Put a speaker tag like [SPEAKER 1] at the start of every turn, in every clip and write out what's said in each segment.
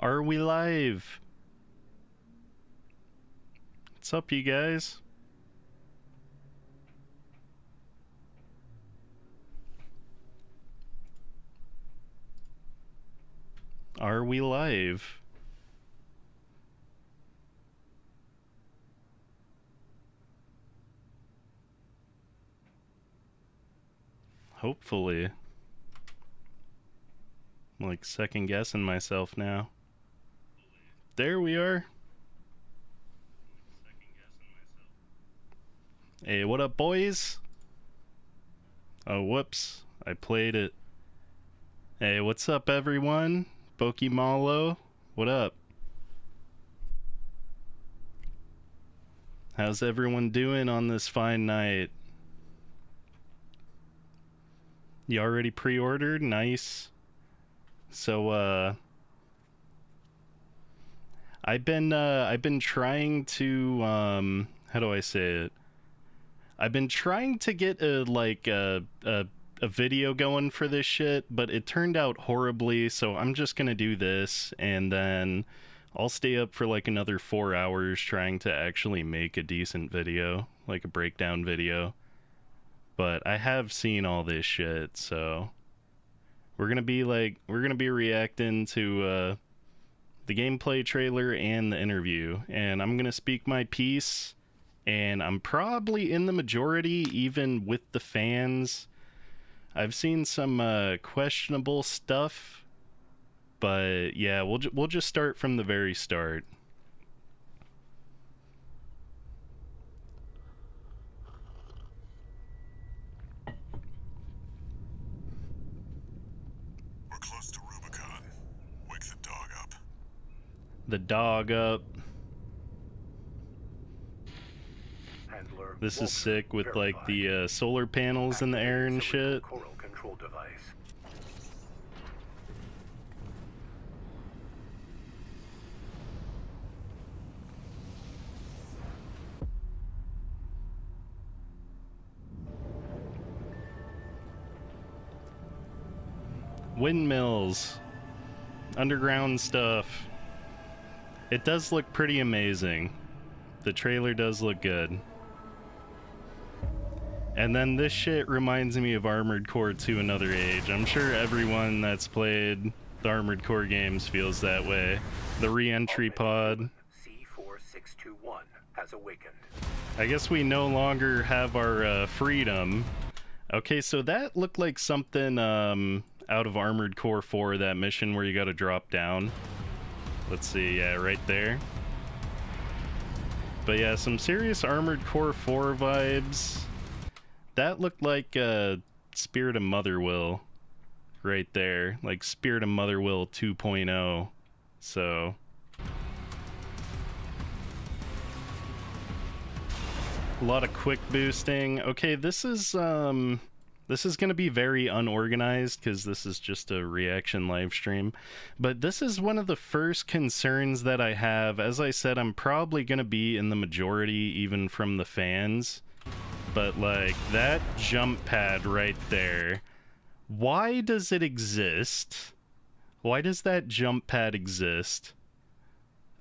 [SPEAKER 1] Are we live? What's up, you guys? Are we live? Hopefully. I'm like second guessing myself now. There we are. Hey, what up, boys? Oh, whoops. I played it. Hey, what's up, everyone? Pokemalo, what up? How's everyone doing on this fine night? You already pre-ordered? Nice. So, I've been trying to, how do I say it? I've been trying to get a video going for this shit, but it turned out horribly, so I'm just gonna do this, and then I'll stay up for like another 4 hours trying to actually make a decent video, like a breakdown video. But I have seen all this shit, so we're gonna be reacting to the gameplay trailer and the interview, and I'm gonna speak my piece, and I'm probably in the majority even with the fans. I've seen some questionable stuff, but yeah, we'll just start from the very start.
[SPEAKER 2] We're close to Rubicon. Wake the dog up.
[SPEAKER 1] The dog up. This is sick with like the solar panels in the air and shit.
[SPEAKER 3] Control device.
[SPEAKER 1] Windmills. Underground stuff. It does look pretty amazing. The trailer does look good. And then this shit reminds me of Armored Core 2 Another Age. I'm sure everyone that's played the Armored Core games feels that way. The re-entry pod.
[SPEAKER 3] C4621 has awakened.
[SPEAKER 1] I guess we no longer have our freedom. Okay, so that looked like something out of Armored Core 4, that mission where you gotta drop down. Let's see, yeah, right there. But yeah, some serious Armored Core 4 vibes. That looked like Spirit of Motherwill right there, like Spirit of Motherwill 2.0. So a lot of quick boosting. Okay, this is gonna be very unorganized because this is just a reaction live stream. But this is one of the first concerns that I have. As I said, I'm probably gonna be in the majority even from the fans. But like that jump pad right there, why does it exist? Why does that jump pad exist?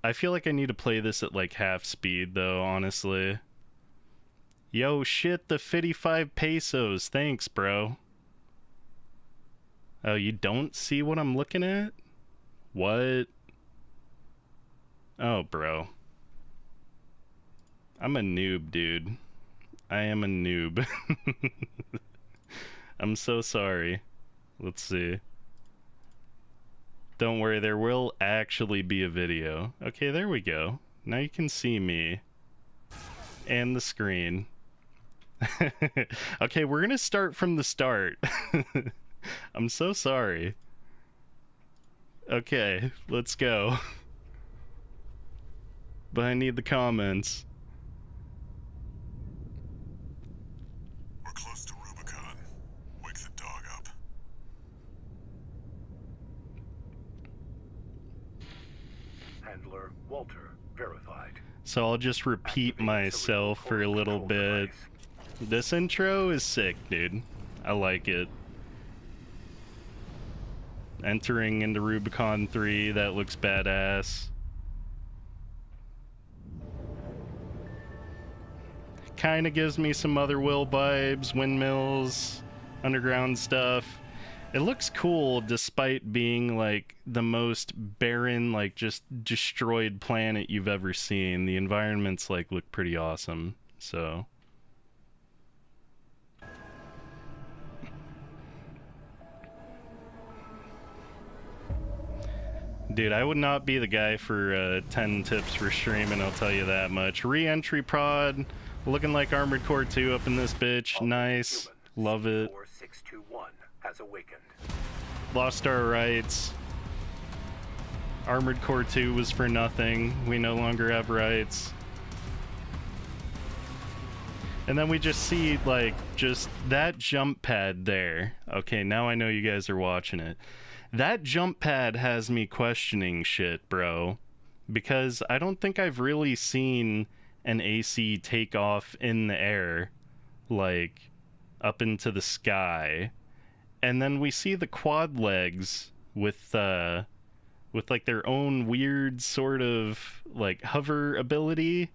[SPEAKER 1] I feel like I need to play this at like half speed though, honestly. Yo, shit, the 55 pesos. Thanks, bro. Oh, you don't see what I'm looking at? What? Oh, bro. I'm a noob, dude. I am a noob. I'm so sorry. Let's see. Don't worry, there will actually be a video. Okay, there we go. Now you can see me. And the screen. Okay, we're gonna start from the start. I'm so sorry. Okay, let's go. But I need the comments.
[SPEAKER 2] We're close to Rubicon. Wake the dog up.
[SPEAKER 3] Handler Walter verified.
[SPEAKER 1] So I'll just repeat myself for a little bit. This intro is sick, dude. I like it. entering into Rubicon 3. That looks badass. Kind of gives me some Other Will vibes, windmills, underground stuff. It looks cool despite being like the most barren, like just destroyed planet you've ever seen. The environments like look pretty awesome. So dude, I would not be the guy for 10 tips for streaming, I'll tell you that much. Re-entry prod, looking like Armored Core 2 up in this bitch. Nice. Love it.
[SPEAKER 3] 4621 has awakened.
[SPEAKER 1] Lost our rights. Armored Core 2 was for nothing. We no longer have rights. And then we just see, like, just that jump pad there. Okay, now I know you guys are watching it. That jump pad has me questioning shit, bro. Because I don't think I've really seen an AC take off in the air, like, up into the sky. And then we see the quad legs with like their own weird sort of like hover ability,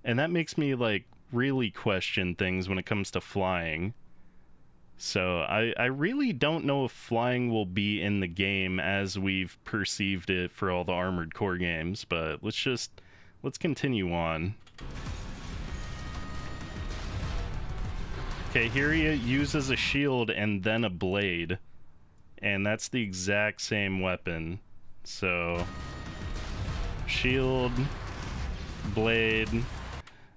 [SPEAKER 1] and that makes me like really question things when it comes to flying. So I really don't know if flying will be in the game as we've perceived it for all the Armored Core games, but let's continue on. Okay, here he uses a shield and then a blade, and that's the exact same weapon. So, shield, blade.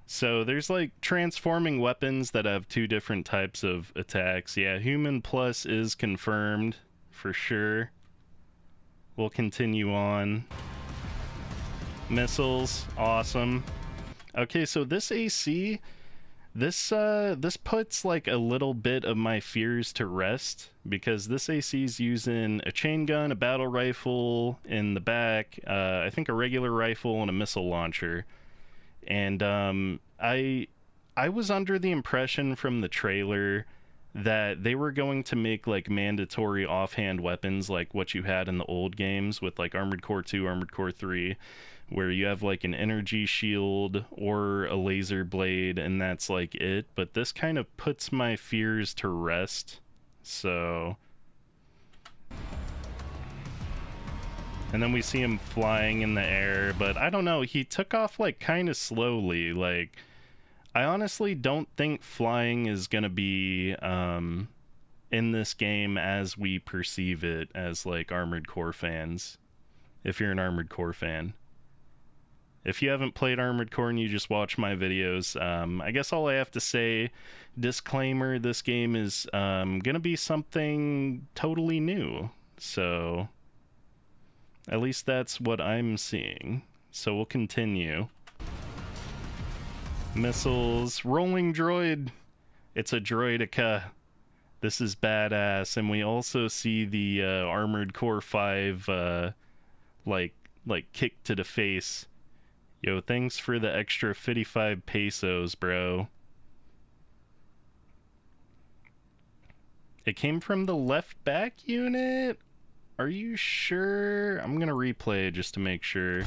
[SPEAKER 1] So there's like transforming weapons that have two different types of attacks. Yeah, human plus is confirmed for sure. We'll continue on. Missiles, awesome. Okay, so this AC, this puts like a little bit of my fears to rest, because this AC's using a chain gun, a battle rifle in the back, I think a regular rifle and a missile launcher. And I was under the impression from the trailer that they were going to make like mandatory offhand weapons like what you had in the old games with like Armored Core 2, Armored Core 3, where you have like an energy shield or a laser blade and that's like it. But this kind of puts my fears to rest. So, and then we see him flying in the air, but I don't know, he took off like kind of slowly. Like, I honestly don't think flying is gonna be in this game as we perceive it as like Armored Core fans, if you're an Armored Core fan. If you haven't played Armored Core and you just watch my videos, I guess all I have to say, disclaimer, this game is gonna be something totally new. So, at least that's what I'm seeing. So we'll continue. Missiles, rolling droid. It's a droidica. This is badass. And we also see the Armored Core 5 like kick to the face. Yo, thanks for the extra 55 pesos, bro. It came from the left back unit? Are you sure? I'm gonna replay just to make sure.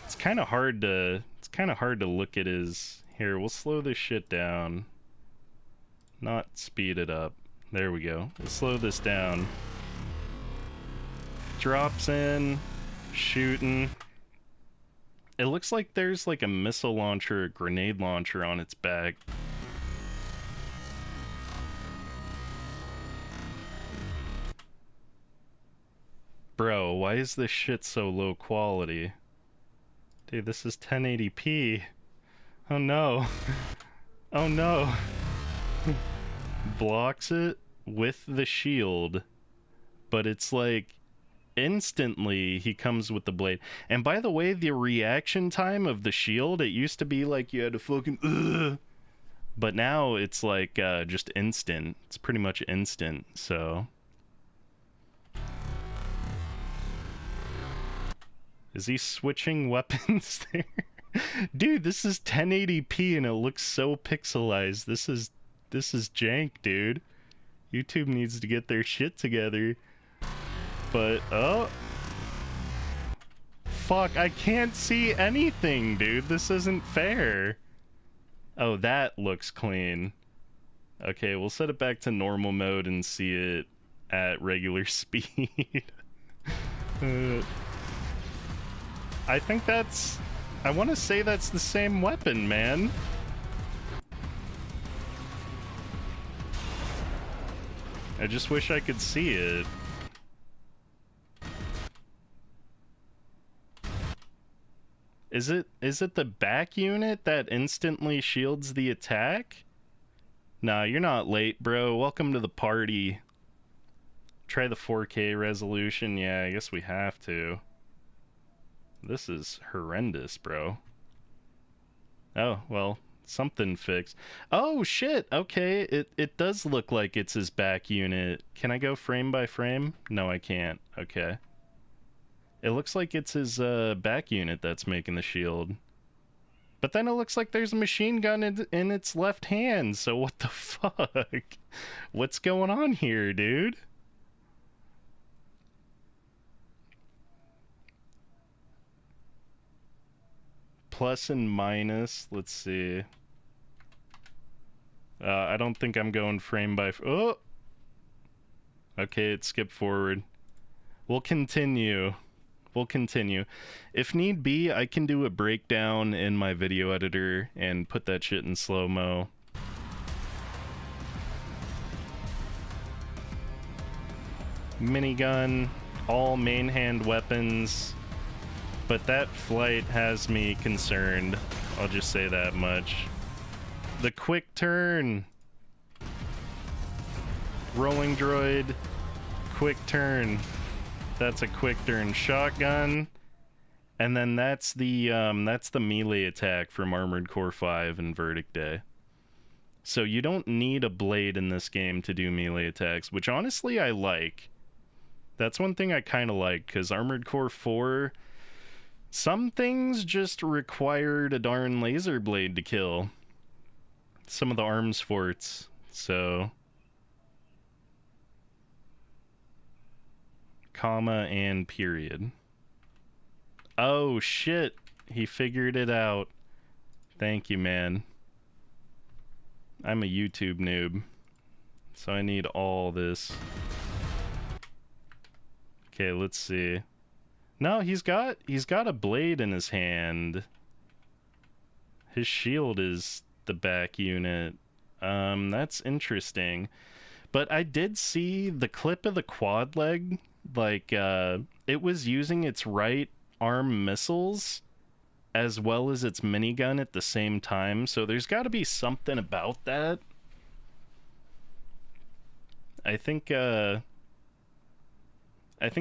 [SPEAKER 1] It's kind of hard to look at his. Here, we'll slow this shit down. Not speed it up. There we go. We'll slow this down. Drops in, shooting. It looks like there's like a missile launcher, a grenade launcher on its back. Bro, why is this shit so low quality? Dude, this is 1080p. Oh no. Oh no. Blocks it with the shield, but it's like instantly he comes with the blade. And by the way, the reaction time of the shield, it used to be like you had to fucking but now it's like just instant. It's pretty much instant. So is he switching weapons there? Dude, this is 1080p and it looks so pixelized. This is jank, dude. YouTube needs to get their shit together. But, oh. Fuck, I can't see anything, dude. This isn't fair. Oh, that looks clean. Okay, we'll set it back to normal mode and see it at regular speed. I think that's... I want to say that's the same weapon, man. I just wish I could see it. Is it the back unit that instantly shields the attack? Nah, you're not late, bro. Welcome to the party. Try the 4K resolution. Yeah, I guess we have to. This is horrendous, bro. Oh, well, something fixed. Oh, shit! Okay, it does look like it's his back unit. Can I go frame by frame? No, I can't. Okay. It looks like it's his back unit that's making the shield. But then it looks like there's a machine gun in its left hand, so what the fuck? What's going on here, dude? Plus and minus, let's see. I don't think I'm going frame by... Oh! Okay, it skipped forward. We'll continue. We'll continue. If need be, I can do a breakdown in my video editor and put that shit in slow-mo. Minigun, all main hand weapons, but that flight has me concerned. I'll just say that much. The quick turn. Rolling droid, quick turn. That's a quick turn shotgun, and then that's the melee attack from Armored Core 5 and Verdict Day. So you don't need a blade in this game to do melee attacks, which honestly I like. That's one thing I kind of like, because Armored Core 4, some things just required a darn laser blade to kill. Some of the arms forts, so... comma and period. Oh shit, he figured it out. Thank you, man. I'm a YouTube noob, so I need all this. Okay, let's see. No, he's got a blade in his hand. His shield is the back unit. That's interesting. But I did see the clip of the quad leg. Like, it was using its right arm missiles as well as its minigun at the same time, so there's got to be something about that. I think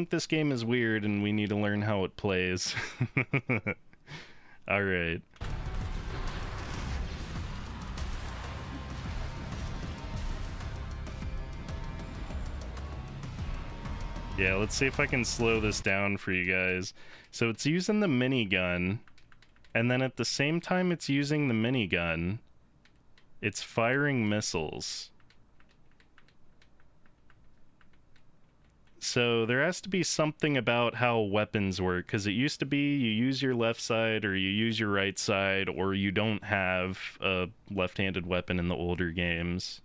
[SPEAKER 1] this game is weird and we need to learn how it plays. Alright. Yeah, let's see if I can slow this down for you guys. So it's using the minigun, and then at the same time it's using the minigun, it's firing missiles. So there has to be something about how weapons work, because it used to be you use your left side or you use your right side, or you don't have a left-handed weapon in the older games.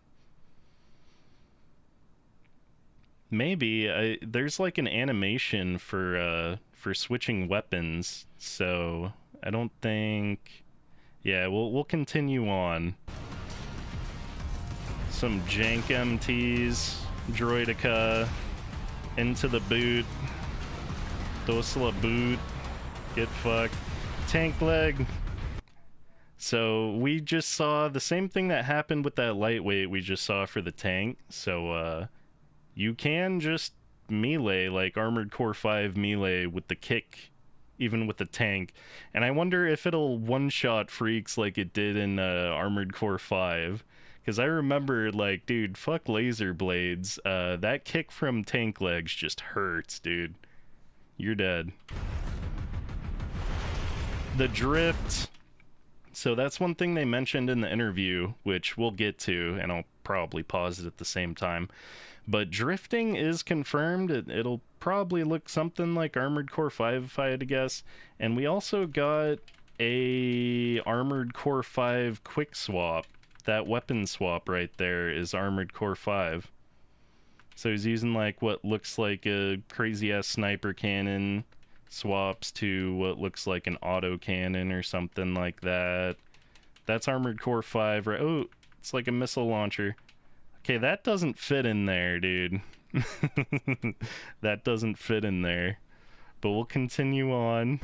[SPEAKER 1] Maybe there's like an animation for switching weapons, so I don't think. Yeah, we'll continue on. Some jank MTs, Droidica, into the boot, Dosla boot, get fucked, tank leg. So we just saw the same thing that happened with that lightweight we just saw for the tank. So you can just melee like Armored Core 5 melee with the kick, even with the tank. And I wonder if it'll one-shot freaks like it did in Armored Core 5. Because I remember, like, dude, fuck laser blades. That kick from tank legs just hurts, dude. You're dead. The drift So that's one thing they mentioned in the interview, which we'll get to, and I'll probably pause it at the same time. But drifting is confirmed. It'll probably look something like Armored Core 5 if I had to guess. And we also got a Armored Core 5 quick swap. That weapon swap right there is Armored Core 5. So he's using like what looks like a crazy ass sniper cannon, swaps to what looks like an auto cannon or something like that. That's Armored Core 5, right? Oh, it's like a missile launcher. Okay, that doesn't fit in there, dude. That doesn't fit in there. But we'll continue on.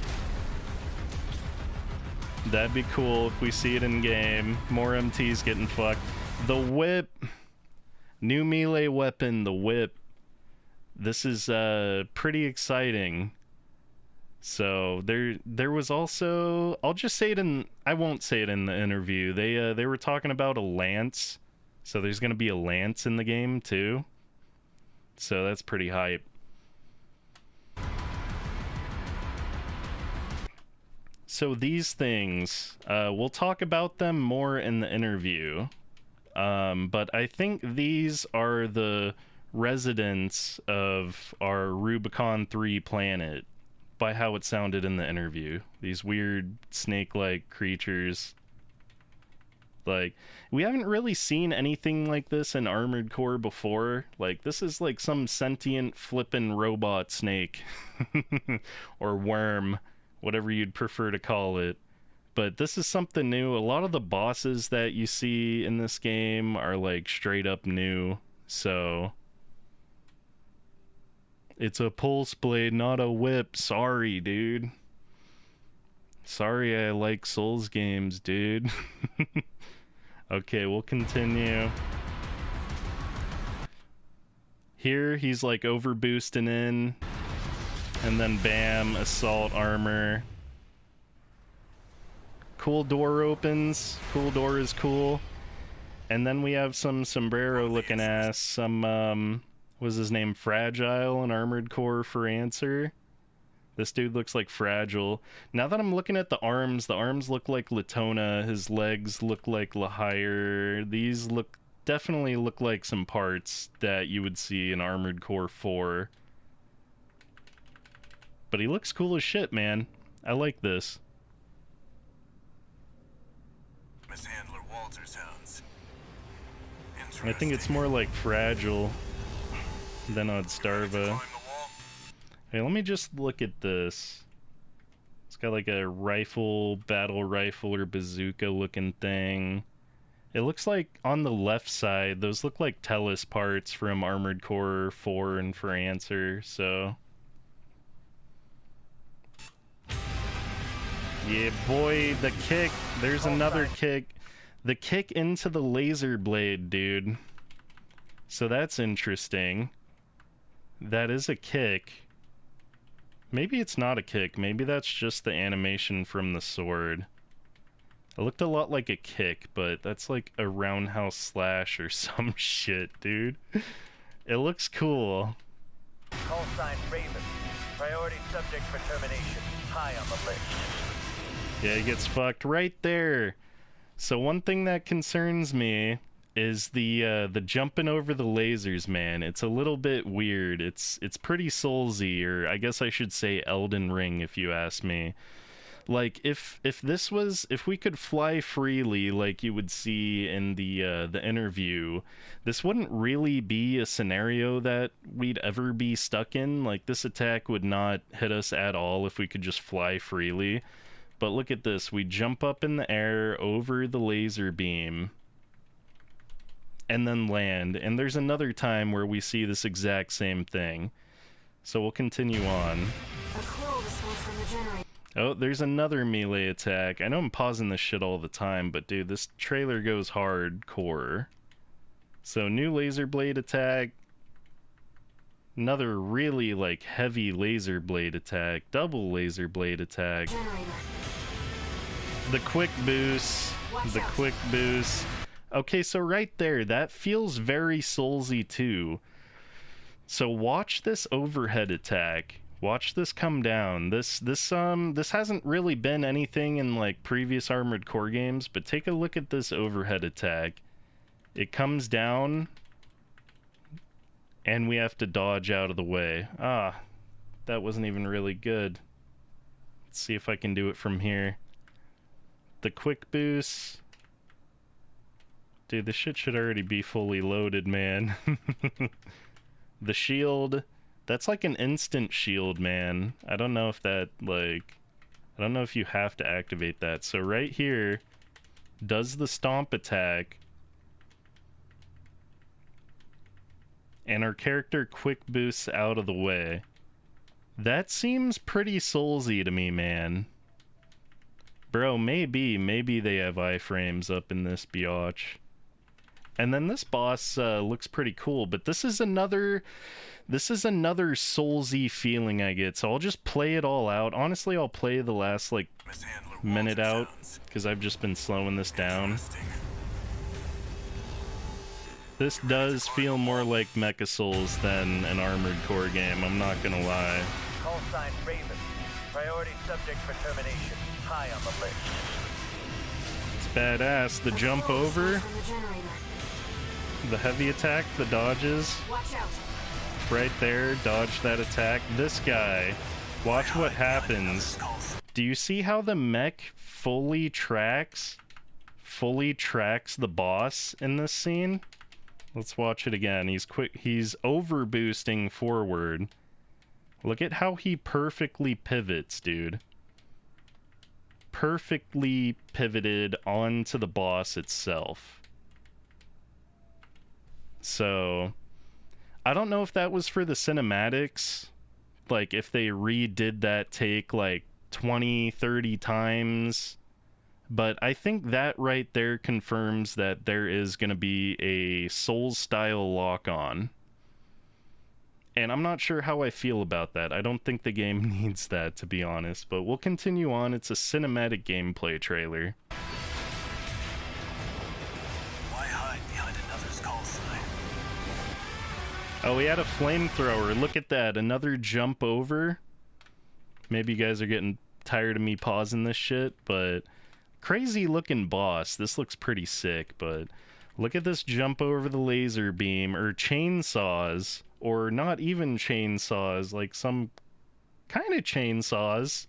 [SPEAKER 1] That'd be cool if we see it in game. More MTs getting fucked. The whip. New melee weapon, the whip. This is pretty exciting. So there was also, I'll just say it in, I won't say it in the interview. They were talking about a lance. So there's going to be a lance in the game too. So that's pretty hype. So these things, we'll talk about them more in the interview. But I think these are the residents of our Rubicon 3 planet, by how it sounded in the interview. These weird snake-like creatures. Like, we haven't really seen anything like this in Armored Core before. Like, this is like some sentient flippin' robot snake. Or worm, whatever you'd prefer to call it. But this is something new. A lot of the bosses that you see in this game are like straight up new. So it's a pulse blade, not a whip. Sorry, dude. Sorry I like Souls games, dude. Okay, we'll continue. Here, he's like over boosting in. And then bam, assault armor. Cool door opens. Cool door is cool. And then we have some sombrero looking ass. Some, what was his name? Fragile and Armored Core for answer. This dude looks like Fragile. Now that I'm looking at the arms look like Latona. His legs look like Lahire. These definitely look like some parts that you would see in Armored Core 4. But he looks cool as shit, man. I like this.
[SPEAKER 2] Mishandler Walter sounds.
[SPEAKER 1] I think it's more like Fragile than Odstarva. Hey, let me just look at this. It's got like a rifle, battle rifle or bazooka looking thing. It looks like on the left side, those look like Tellus parts from Armored Core 4 and for answer, so. Yeah, boy, the kick. There's another kick. The kick into the laser blade, dude. So that's interesting. That is a kick. Maybe it's not a kick. Maybe that's just the animation from the sword. It looked a lot like a kick, but that's like a roundhouse slash or some shit, dude. It looks cool.
[SPEAKER 3] Call sign Raven. Priority subject for termination. High on the list.
[SPEAKER 1] Yeah, he gets fucked right there. So one thing that concerns me is the jumping over the lasers, man. It's a little bit weird. It's pretty Soulsy, or I guess I should say Elden Ring if you ask me. Like if we could fly freely like you would see in the interview, this wouldn't really be a scenario that we'd ever be stuck in. Like this attack would not hit us at all if we could just fly freely. But look at this. We jump up in the air over the laser beam and then land. And there's another time where we see this exact same thing. So we'll continue on. Oh, there's another melee attack. I know I'm pausing this shit all the time, but dude, this trailer goes hardcore. So new laser blade attack. Another really like heavy laser blade attack. Double laser blade attack. The quick boost. The quick boost. Okay, so right there, that feels very Soulsy too. So watch this overhead attack. Watch this come down. This hasn't really been anything in like previous Armored Core games, but take a look at this overhead attack. It comes down and we have to dodge out of the way. Ah, that wasn't even really good. Let's see if I can do it from here. The quick boost. Dude, this shit should already be fully loaded, man. The shield. That's like an instant shield, man. I don't know if that, like... I don't know if you have to activate that. So right here, does the stomp attack. And our character quick boosts out of the way. That seems pretty Soulsy to me, man. Bro, maybe they have iframes up in this biatch. And then this boss looks pretty cool, but this is another Soulsy feeling I get, so I'll just play it all out. Honestly, I'll play the last, like, minute out, because I've just been slowing this down. This does feel more like Mecha Souls than an Armored Core game, I'm not gonna lie.
[SPEAKER 3] Call sign Raven. Priority subject for termination. High on the list.
[SPEAKER 1] It's badass. The jump over, the heavy attack, the dodges.
[SPEAKER 4] Watch out.
[SPEAKER 1] Right there, dodge that attack. This guy, watch what happens. Do you see how the mech fully tracks the boss in this scene? Let's watch it again. He's over boosting forward. Look at how he perfectly pivots, dude. Perfectly pivoted onto the boss itself. So I don't know if that was for the cinematics, like if they redid that take like 20, 30 times, but I think that right there confirms that there is going to be a Souls-style lock-on. And I'm not sure how I feel about that. I don't think the game needs that, to be honest, but we'll continue on. It's a cinematic gameplay trailer. Oh, we had a flamethrower. Look at that. Another jump over. Maybe you guys are getting tired of me pausing this shit, but crazy looking boss. This looks pretty sick, but look at this jump over the laser beam, or chainsaws, or not even chainsaws, like some kind of chainsaws.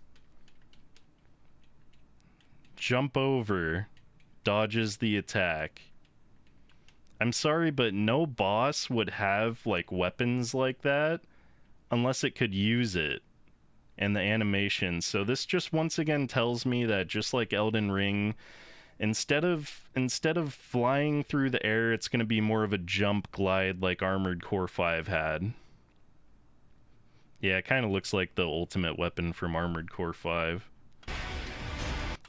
[SPEAKER 1] Jump over. Dodges the attack. I'm sorry, but no boss would have, like, weapons like that unless it could use it in the animation. So this just once again tells me that, just like Elden Ring, instead of flying through the air, it's going to be more of a jump glide like Armored Core 5 had. Yeah, it kind of looks like the ultimate weapon from Armored Core 5.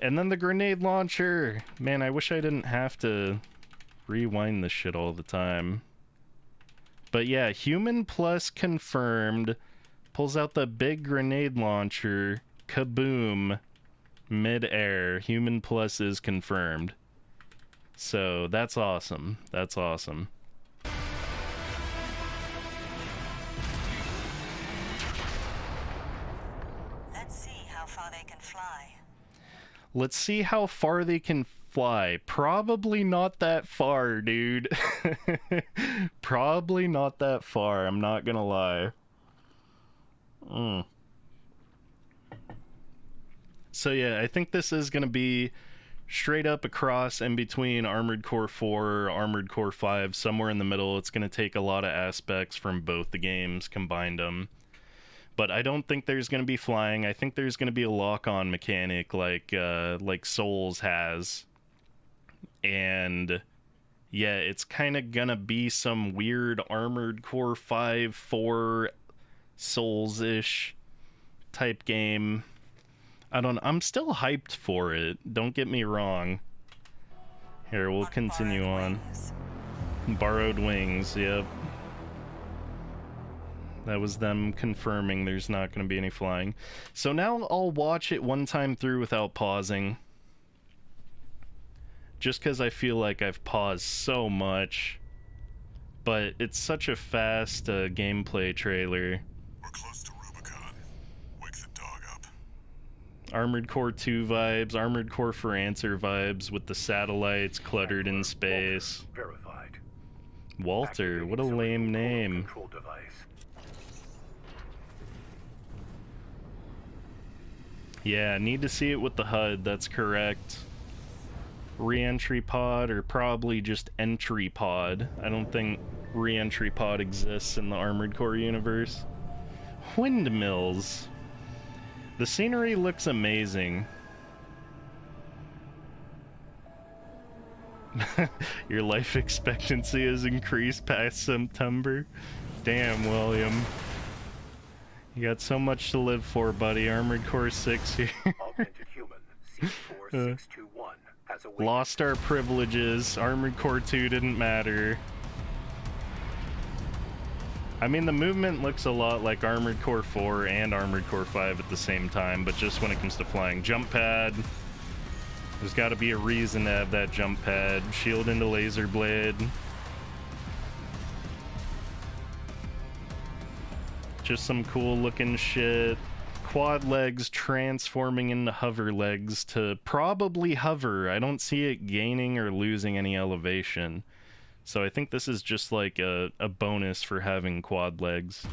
[SPEAKER 1] And then the grenade launcher! Man, I wish I didn't have to rewind this shit all the time. But yeah, Human Plus confirmed. Pulls out the big grenade launcher. Kaboom. Mid-air. Human Plus is confirmed. So that's awesome. That's awesome.
[SPEAKER 4] Let's see how far they can fly.
[SPEAKER 1] Let's see how far they can fly. Probably not that far, dude. Probably not that far, I'm not gonna lie. So yeah, I think this is gonna be straight up across in between Armored Core 4, Armored Core 5, somewhere in the middle. It's gonna take a lot of aspects from both the games, combined them. But I don't think there's going to be flying. I think there's going to be a lock-on mechanic like Souls has. And yeah, it's kind of going to be some weird Armored Core 5, 4 Souls-ish type game. I'm still hyped for it. Don't get me wrong. Here, we'll continue on. Borrowed Wings, yep. That was them confirming there's not going to be any flying. So now I'll watch it one time through without pausing. Just because I feel like I've paused so much. But it's such a fast gameplay trailer.
[SPEAKER 2] We're close to Rubicon.
[SPEAKER 1] Armored Core 2 vibes, Armored Core for Answer vibes with the satellites cluttered in space.
[SPEAKER 5] Verified.
[SPEAKER 1] Walter, what a lame name.
[SPEAKER 5] Control device.
[SPEAKER 1] Yeah, need to see it with the HUD, that's correct. Re-entry pod, or probably just entry pod. I don't think re-entry pod exists in the Armored Core universe. Windmills. The scenery looks amazing. Your life expectancy has increased past September. Damn, William. You got so much to live for, buddy. Armored Core 6 here.
[SPEAKER 5] Augmented human C4621 has awakened.
[SPEAKER 1] Lost our privileges. Armored Core 2 didn't matter. I mean, the movement looks a lot like Armored Core 4 and Armored Core 5 at the same time, but just when it comes to flying. Jump pad. There's got to be a reason to have that jump pad. Shield into laser blade. Just some cool looking shit. Quad legs transforming into hover legs to probably hover. I don't see it gaining or losing any elevation. So I think this is just like a bonus for having quad legs.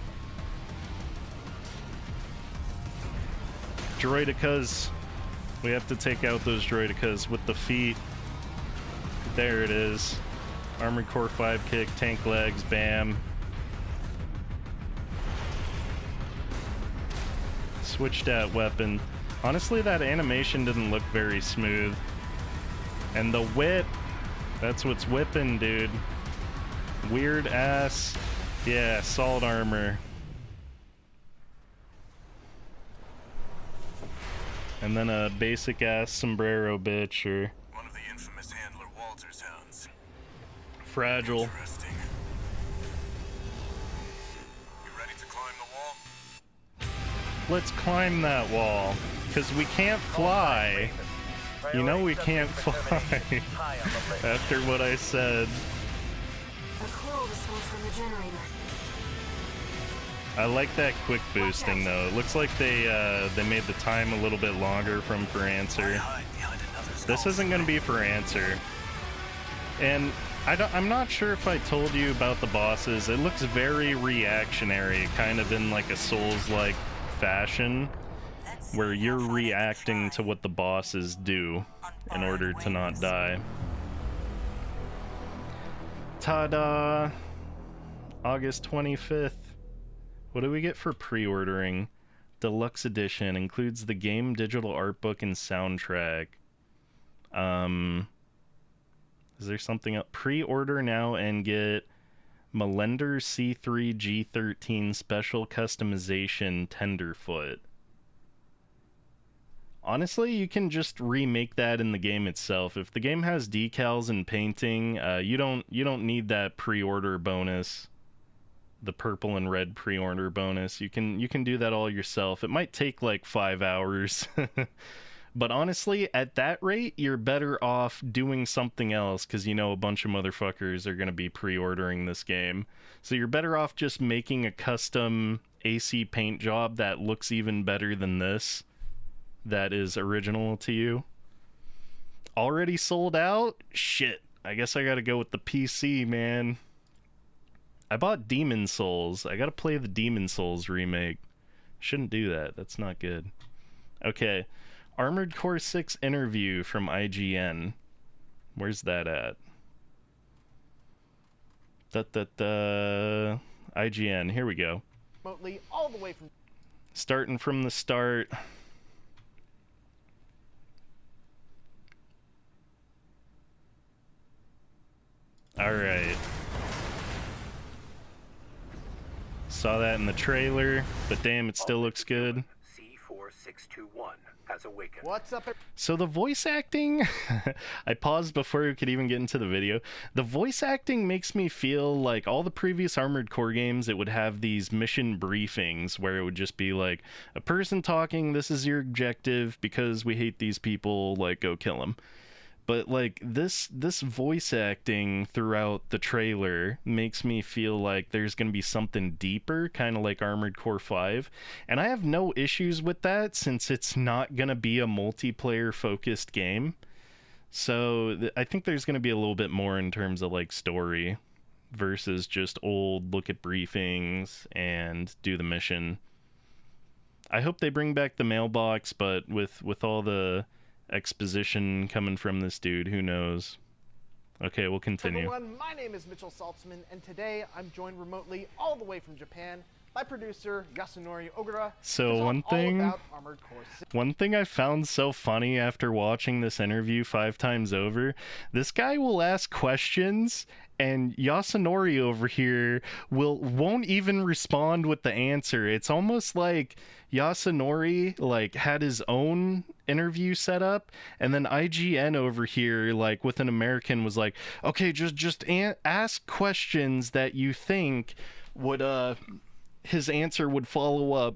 [SPEAKER 1] Droidicas. We have to take out those droidicas with the feet. There it is. Armored Core 5 kick, tank legs, bam. Switch that weapon. Honestly, that animation didn't look very smooth. And the whip. That's what's whipping, dude. Weird ass. Yeah, assault armor. And then a basic ass sombrero bitch, or
[SPEAKER 2] One of the infamous handler Walter's hounds.
[SPEAKER 1] fragile.
[SPEAKER 2] Interesting. You ready to climb the wall?
[SPEAKER 1] Let's climb that wall, because we can't fly. You know we can't fly.
[SPEAKER 3] High on the list.
[SPEAKER 1] After what I said.
[SPEAKER 6] A coral response from the generator.
[SPEAKER 1] I like that quick boosting though. It looks like they made the time a little bit longer from for answer.
[SPEAKER 2] Hide behind another
[SPEAKER 1] This isn't going to be for answer. And I'm not sure if I told you about the bosses. It looks very reactionary, kind of in like a Souls-like fashion,
[SPEAKER 4] Let's see
[SPEAKER 1] where
[SPEAKER 4] how
[SPEAKER 1] you're
[SPEAKER 4] far they can
[SPEAKER 1] reacting
[SPEAKER 4] fly
[SPEAKER 1] to what the bosses do in order to not die. Ta-da! August 25th. What do we get for pre-ordering? Deluxe edition includes the game, digital art book, and soundtrack. Is there something else? Pre-order now and get Melender C3 G13 special customization Tenderfoot. Honestly, you can just remake that in the game itself. If the game has decals and painting, you don't need that pre-order bonus. The purple and red pre-order bonus. You can do that all yourself. It might take like 5 hours. But honestly, at that rate, you're better off doing something else, because you know a bunch of motherfuckers are going to be pre-ordering this game. So you're better off just making a custom AC paint job that looks even better than this, that is original to you. Already sold out? Shit. I guess I gotta go with the PC, man. I bought Demon Souls. I gotta play the Demon Souls remake. Shouldn't do that. That's not good. Okay. Armored Core 6 interview from IGN. Where's that at? IGN. Here we go.
[SPEAKER 7] Remotely, all the way from
[SPEAKER 1] Starting from the start. Alright. Saw that in the trailer, but damn, it still looks good.
[SPEAKER 5] C4621 has awakened.
[SPEAKER 7] what's up.
[SPEAKER 1] So the voice acting, I paused before we could even get into the video. The voice acting makes me feel like all the previous Armored Core games, it would have these mission briefings where it would just be like a person talking, this is your objective because we hate these people, like go kill them. But like this voice acting throughout the trailer makes me feel like there's going to be something deeper, kind of like Armored Core 5. And I have no issues with that since it's not going to be a multiplayer focused game. So I think there's going to be a little bit more in terms of like story versus just old look at briefings and do the mission. I hope they bring back the mailbox, but with all the exposition coming from this dude, who knows? Okay, we'll continue.
[SPEAKER 7] Everyone, my name is Mitchell Saltzman, and today I'm joined remotely all the way from Japan by producer Yasunori Ogura.
[SPEAKER 1] So
[SPEAKER 7] to talk
[SPEAKER 1] one
[SPEAKER 7] all
[SPEAKER 1] thing-
[SPEAKER 7] about Armored Core 6.
[SPEAKER 1] One thing I found so funny after watching this interview 5 times over, this guy will ask questions and Yasunori over here won't even respond with the answer. It's almost like Yasunori like had his own interview set up, and then IGN over here like with an American was like, okay, just ask questions that you think would his answer would follow up.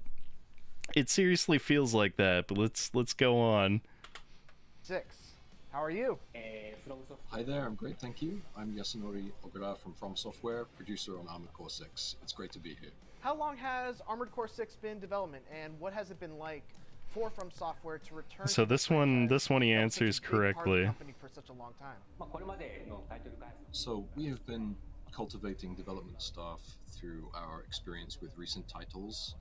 [SPEAKER 1] It seriously feels like that, but let's go on.
[SPEAKER 7] 6. How are you?
[SPEAKER 8] Hi there, I'm great, thank you. I'm Yasunori Ogura from Software, producer on Armored Core 6. It's great to be here.
[SPEAKER 7] How long has Armored Core 6 been in development, and what has it been like for From Software to return
[SPEAKER 1] So
[SPEAKER 7] to the
[SPEAKER 1] this one
[SPEAKER 7] franchise
[SPEAKER 1] he
[SPEAKER 7] that was such a
[SPEAKER 1] answers
[SPEAKER 7] big part of the
[SPEAKER 1] correctly.
[SPEAKER 7] company for such a long time?
[SPEAKER 8] So we have been cultivating development staff through our experience with recent titles,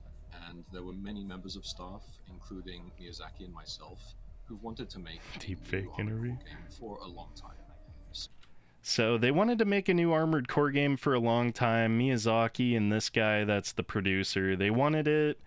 [SPEAKER 8] and there were many members of staff, including Miyazaki and myself, who've wanted to make a
[SPEAKER 1] Deep
[SPEAKER 8] new
[SPEAKER 1] fake
[SPEAKER 8] Armored
[SPEAKER 1] interview.
[SPEAKER 8] Core game for a long time.
[SPEAKER 1] So they wanted to make a new Armored Core game for a long time. Miyazaki and this guy, that's the producer, they wanted it,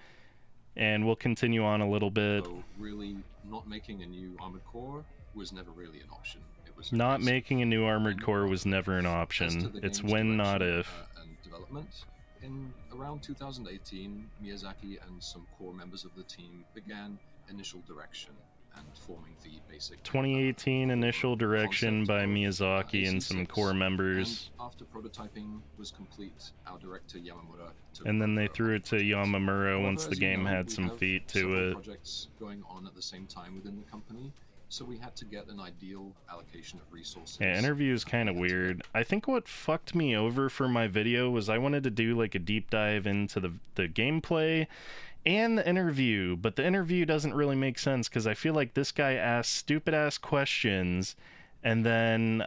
[SPEAKER 1] and we'll continue on a little bit.
[SPEAKER 8] So really, not making a new Armored Core was never really an option. It was
[SPEAKER 1] Not
[SPEAKER 8] case
[SPEAKER 1] making a new Armored
[SPEAKER 8] of
[SPEAKER 1] Core was never an
[SPEAKER 8] As to
[SPEAKER 1] option.
[SPEAKER 8] the
[SPEAKER 1] It's
[SPEAKER 8] game's
[SPEAKER 1] when, not
[SPEAKER 8] direction,
[SPEAKER 1] if.
[SPEAKER 8] And development. In around 2018, Miyazaki and some core members of the team began initial direction and forming the basic
[SPEAKER 1] 2018 initial direction
[SPEAKER 8] concept
[SPEAKER 1] by
[SPEAKER 8] of,
[SPEAKER 1] Miyazaki and some
[SPEAKER 8] AC6.
[SPEAKER 1] core members.
[SPEAKER 8] And after prototyping was complete, our director Yamamura took
[SPEAKER 1] And then they
[SPEAKER 8] over
[SPEAKER 1] threw
[SPEAKER 8] on
[SPEAKER 1] it to
[SPEAKER 8] project.
[SPEAKER 1] Yamamura
[SPEAKER 8] However,
[SPEAKER 1] once the
[SPEAKER 8] as you
[SPEAKER 1] game
[SPEAKER 8] know,
[SPEAKER 1] had
[SPEAKER 8] we
[SPEAKER 1] some
[SPEAKER 8] have
[SPEAKER 1] feet to
[SPEAKER 8] several
[SPEAKER 1] it.
[SPEAKER 8] projects going on at the same time within the company, so we had to get an ideal allocation of resources.
[SPEAKER 1] Yeah, interview is kind of weird. I think what fucked me over for my video was I wanted to do like a deep dive into the gameplay and the interview, but the interview doesn't really make sense because I feel like this guy asks stupid ass questions, and then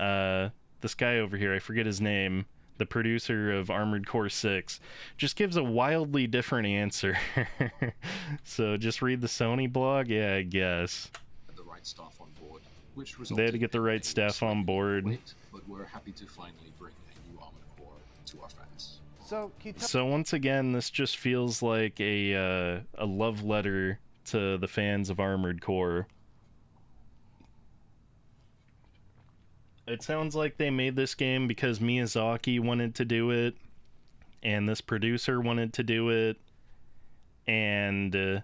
[SPEAKER 1] this guy over here, I forget his name, the producer of Armored Core 6, just gives a wildly different answer. So just read the Sony blog? Yeah, I guess.
[SPEAKER 8] The right staff on board, which
[SPEAKER 1] They had to get the
[SPEAKER 8] resulted
[SPEAKER 1] right
[SPEAKER 8] in a
[SPEAKER 1] staff on
[SPEAKER 8] slightly
[SPEAKER 1] board.
[SPEAKER 8] wait, but we're happy to finally bring a new Armored Core to our fans.
[SPEAKER 7] So, can you tell
[SPEAKER 1] So once again, this just feels like a love letter to the fans of Armored Core. It sounds like they made this game because Miyazaki wanted to do it, and this producer wanted to do it, and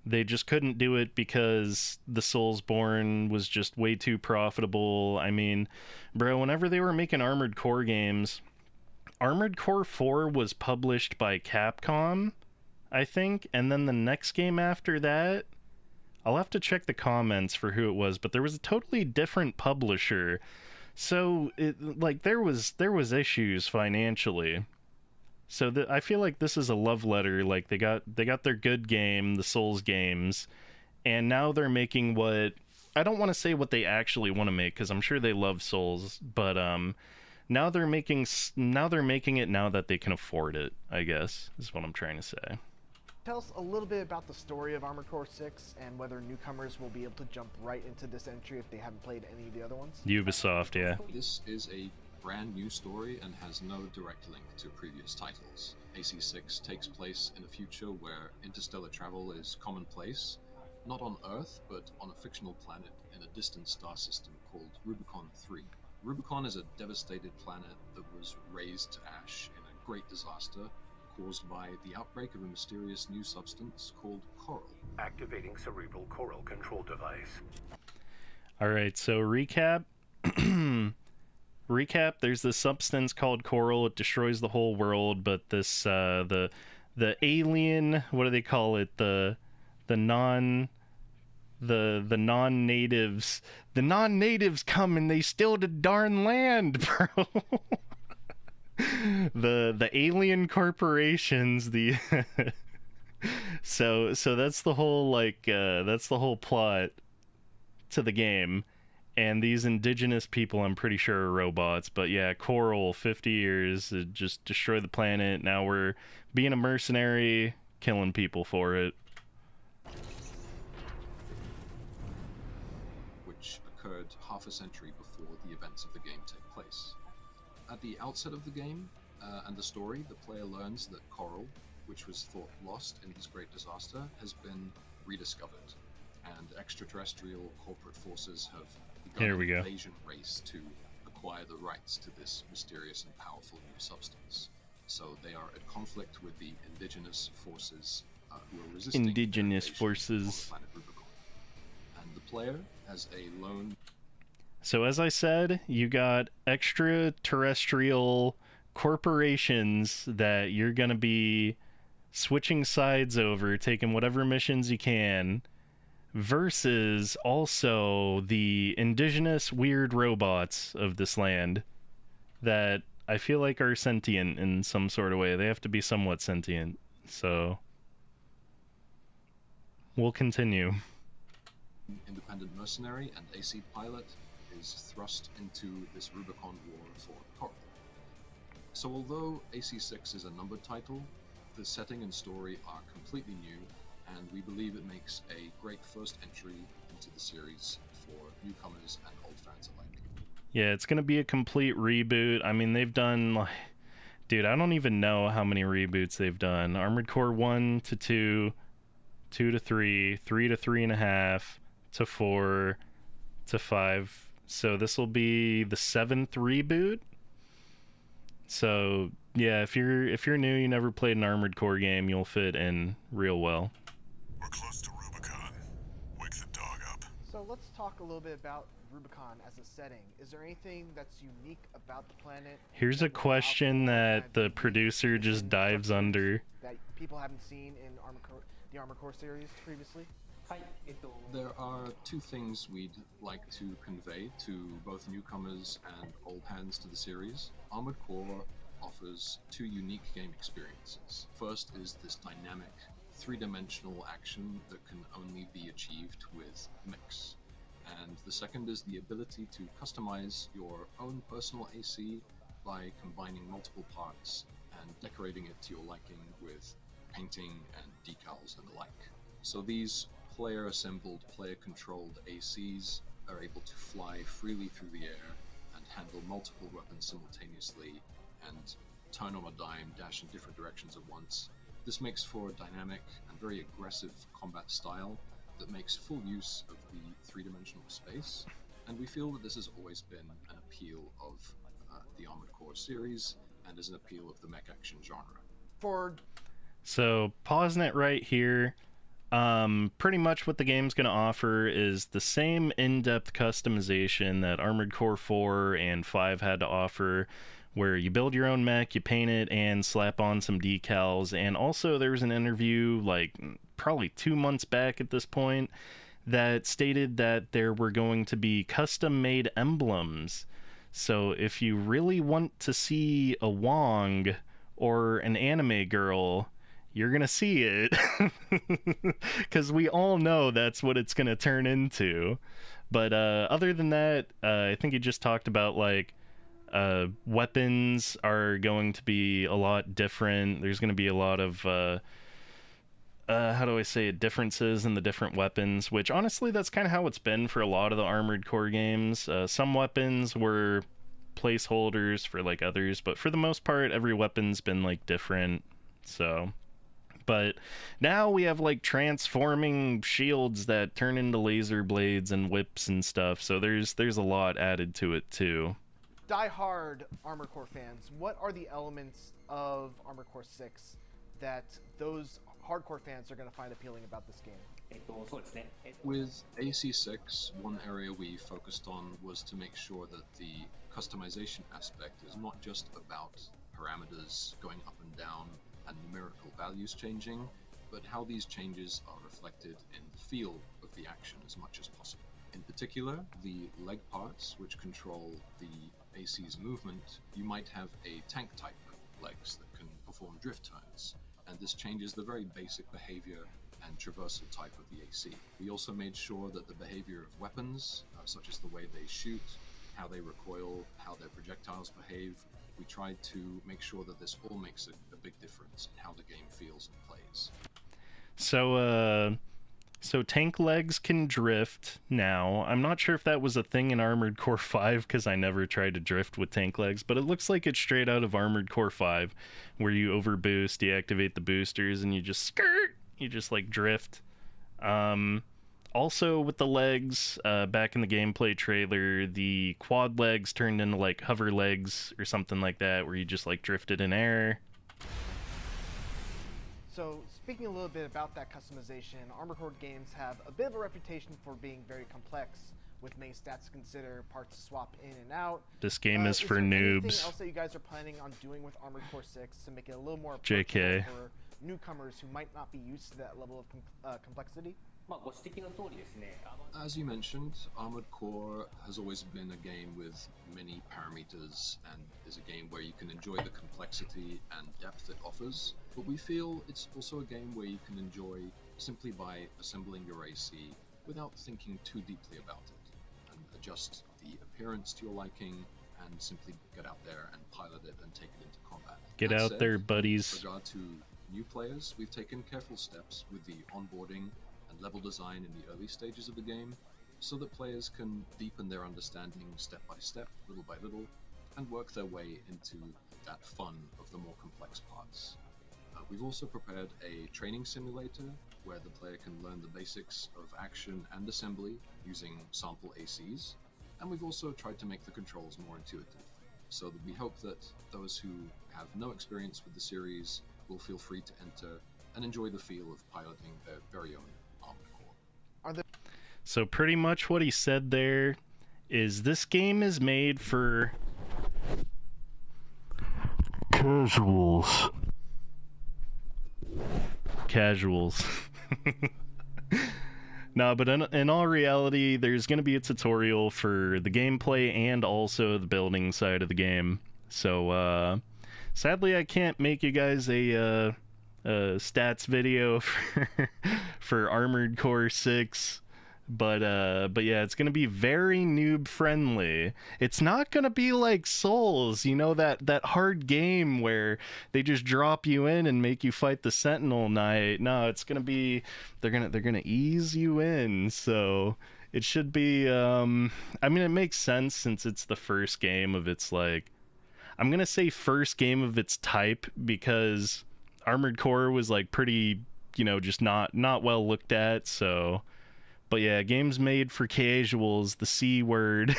[SPEAKER 1] they just couldn't do it because the Soulsborne was just way too profitable. I mean, bro, whenever they were making Armored Core games, Armored Core 4 was published by Capcom, I think, and then the next game after that, I'll have to check the comments for who it was, but there was a totally different publisher. So there was issues financially. So I feel like this is a love letter. Like they got their good game, the Souls games, and now they're making what I don't want to say what they actually want to make because I'm sure they love Souls, but now they're making it now that they can afford it, I guess, is what I'm trying to say.
[SPEAKER 7] Tell us a little bit about the story of Armored Core 6 and whether newcomers will be able to jump right into this entry if they haven't played any of the other ones.
[SPEAKER 1] Ubisoft, yeah.
[SPEAKER 8] This is a brand new story and has no direct link to previous titles. AC6 takes place in a future where interstellar travel is commonplace, not on Earth, but on a fictional planet in a distant star system called Rubicon 3. Rubicon is a devastated planet that was razed to ash in a great disaster caused by the outbreak of a mysterious new substance called coral.
[SPEAKER 5] Activating cerebral coral control device.
[SPEAKER 1] All right, so recap. There's this substance called coral. It destroys the whole world, but this the alien, what do they call it? The non the non-natives, come and they steal the darn land, bro. the alien corporations, the so that's the whole that's the whole plot to the game. And these indigenous people, I'm pretty sure, are robots. But yeah, Coral, 50 years, just destroy the planet. Now we're being a mercenary, killing people for it.
[SPEAKER 8] Which occurred half a century before the events of the game take place. At the outset of the game and the story, the player learns that Coral, which was thought lost in this great disaster, has been rediscovered, and extraterrestrial corporate forces have begun an invasion race to acquire the rights to this mysterious and powerful new substance. So they are at conflict with the indigenous forces who are resisting
[SPEAKER 1] indigenous
[SPEAKER 8] their invasion
[SPEAKER 1] forces.
[SPEAKER 8] on the planet Rubicon. And the player, as a lone...
[SPEAKER 1] So as I said, you got extraterrestrial corporations that you're gonna be switching sides over, taking whatever missions you can, versus also the indigenous weird robots of this land that I feel like are sentient in some sort of way. They have to be somewhat sentient. So we'll continue.
[SPEAKER 8] Independent mercenary and AC pilot is thrust into this Rubicon war for Coral. So although AC6 is a numbered title, the setting and story are completely new, and we believe it makes a great first entry into the series for newcomers and old fans alike.
[SPEAKER 1] Yeah, it's gonna be a complete reboot. I mean, they've done, like, dude, I don't even know how many reboots they've done. Armored Core 1 to 2, 2 to 3, 3 to 3.5, to 4, to 5. So this will be the 7th reboot. So yeah, if you're new, you never played an Armored Core game, you'll fit in real well.
[SPEAKER 2] We're close to Rubicon. Wake the dog up.
[SPEAKER 7] So let's talk a little bit about Rubicon as a setting. Is there anything that's unique about the planet?
[SPEAKER 1] Here's a question that the producer just dives under.
[SPEAKER 7] That people haven't seen in the Armored Core series previously?
[SPEAKER 8] There are two things we'd like to convey to both newcomers and old hands to the series. Armored Core offers two unique game experiences. First is this dynamic, three-dimensional action that can only be achieved with mix. And the second is the ability to customize your own personal AC by combining multiple parts and decorating it to your liking with painting and decals and the like. So these player-assembled, player-controlled ACs are able to fly freely through the air and handle multiple weapons simultaneously and turn on a dime, dash in different directions at once. This makes for a dynamic and very aggressive combat style that makes full use of the three-dimensional space, and we feel that this has always been an appeal of the Armored Core series and is an appeal of the mech action genre.
[SPEAKER 1] So pausing it right here, pretty much what the game's going to offer is the same in-depth customization that Armored Core 4 and 5 had to offer, where you build your own mech, you paint it, and slap on some decals. And also there was an interview, like, probably 2 months back at this point, that stated that there were going to be custom-made emblems. So if you really want to see a Wong or an anime girl, you're gonna see it. Because we all know that's what it's gonna turn into. But other than that, I think he just talked about, like, weapons are going to be a lot different. There's going to be a lot of how do I say it, differences in the different weapons, which honestly that's kind of how it's been for a lot of the Armored Core games. Some weapons were placeholders for like others, but for the most part every weapon's been like different. So, but now we have like transforming shields that turn into laser blades and whips and stuff, so there's a lot added to it too.
[SPEAKER 7] Die-hard Armored Core fans, what are the elements of Armored Core 6 that those hardcore fans are going to find appealing about this game?
[SPEAKER 8] With AC6, one area we focused on was to make sure that the customization aspect is not just about parameters going up and down and numerical values changing, but how these changes are reflected in the feel of of the action as much as possible. In particular, the leg parts, which control the AC's movement, you might have a tank type legs that can perform drift turns, and this changes the very basic behavior and traversal type of the AC. We also made sure that the behavior of weapons, such as the way they shoot, how they recoil, how their projectiles behave, we tried to make sure that this all makes a big difference in how the game feels and plays.
[SPEAKER 1] So tank legs can drift now. I'm not sure if that was a thing in Armored Core 5 because I never tried to drift with tank legs, but it looks like it's straight out of Armored Core 5 where you overboost, deactivate the boosters, and you just skirt, you just like drift. Also with the legs, back in the gameplay trailer, the quad legs turned into like hover legs or something like that where you just like drifted in air.
[SPEAKER 7] So, speaking a little bit about that customization, Armored Core games have a bit of a reputation for being very complex, with many stats to consider, parts to swap in and out.
[SPEAKER 1] This game is for
[SPEAKER 7] there
[SPEAKER 1] noobs.
[SPEAKER 7] anything else that you guys are planning on doing with Armored Core 6 to make it a little more
[SPEAKER 1] JK.
[SPEAKER 7] approachable for newcomers who might not be used to that level of complexity?
[SPEAKER 8] As you mentioned, Armored Core has always been a game with many parameters and is a game where you can enjoy the complexity and depth it offers, but we feel it's also a game where you can enjoy simply by assembling your AC without thinking too deeply about it, and adjust the appearance to your liking and simply get out there and pilot it and take it into combat.
[SPEAKER 1] Get
[SPEAKER 8] That
[SPEAKER 1] out
[SPEAKER 8] said,
[SPEAKER 1] there, buddies.
[SPEAKER 8] with regard to new players, we've taken careful steps with the onboarding and level design in the early stages of the game, so that players can deepen their understanding step by step, little by little, and work their way into that fun of the more complex parts. We've also prepared a training simulator where the player can learn the basics of action and assembly using sample ACs, and we've also tried to make the controls more intuitive, so that we hope that those who have no experience with the series will feel free to enter and enjoy the feel of piloting their very own Armored Core.
[SPEAKER 1] So pretty much what he said there is this game is made for casuals. No, but in all reality, there's going to be a tutorial for the gameplay and also the building side of the game. So, sadly, I can't make you guys a stats video for Armored Core 6. But yeah, it's gonna be very noob friendly. It's not gonna be like Souls, you know, that hard game where they just drop you in and make you fight the Sentinel Knight. No, it's gonna be they're gonna ease you in. So it should be. I mean, it makes sense since it's the first game of its like. I'm gonna say first game of its type because Armored Core was like pretty, you know, just not well looked at. So. But yeah, games made for casuals, the C word.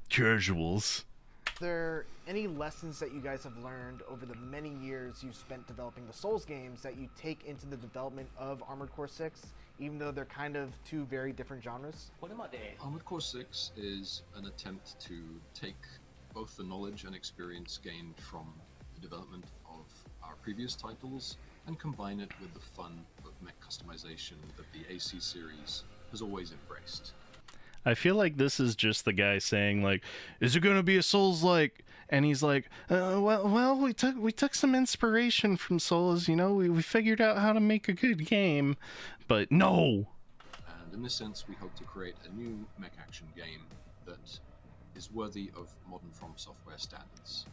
[SPEAKER 1] Casuals.
[SPEAKER 7] Are there any lessons that you guys have learned over the many years you've spent developing the Souls games that you take into the development of Armored Core 6, even though they're kind of two very different genres?
[SPEAKER 8] Armored Core 6 is an attempt to take both the knowledge and experience gained from the development of our previous titles and combine it with the fun of mech customization that the AC series has always embraced.
[SPEAKER 1] I feel like this is just the guy saying like, "Is it gonna be a Souls-like?" And he's like, "Well, we took some inspiration from Souls. You know, we figured out how to make a good game, but no."
[SPEAKER 8] And in this sense, we hope to create a new mech action game that is worthy of modern From Software standards.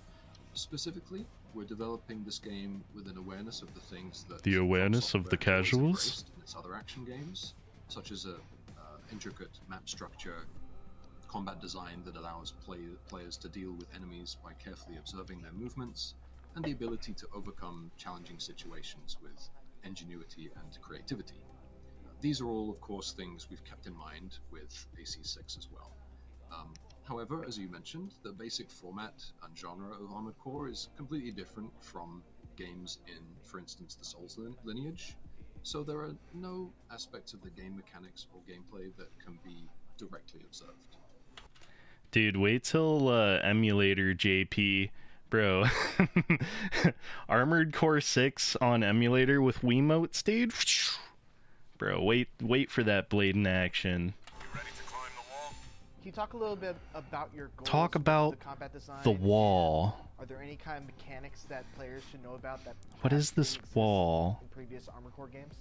[SPEAKER 8] Specifically, we're developing this game with an awareness of the things that
[SPEAKER 1] The awareness of the casuals?
[SPEAKER 8] in its other action games, such as a intricate map structure, combat design that allows players to deal with enemies by carefully observing their movements, and the ability to overcome challenging situations with ingenuity and creativity. These are all, of course, things we've kept in mind with AC6 as well. However, as you mentioned, the basic format and genre of Armored Core is completely different from games in, for instance, the Souls lineage, so there are no aspects of the game mechanics or gameplay that can be directly observed.
[SPEAKER 1] Dude, wait till emulator JP, bro. Armored Core 6 on emulator with Wiimotes, dude. bro. Wait for that blade in action.
[SPEAKER 2] You ready to climb the wall?
[SPEAKER 7] Can you talk a little bit about your goals?
[SPEAKER 1] Talk
[SPEAKER 7] with
[SPEAKER 1] about
[SPEAKER 7] the combat design?
[SPEAKER 1] the wall.
[SPEAKER 7] Are there any kind of mechanics that players should know about that?
[SPEAKER 1] What
[SPEAKER 7] perhaps
[SPEAKER 1] is this
[SPEAKER 7] didn't exist
[SPEAKER 1] wall?
[SPEAKER 7] in previous Armored Core games?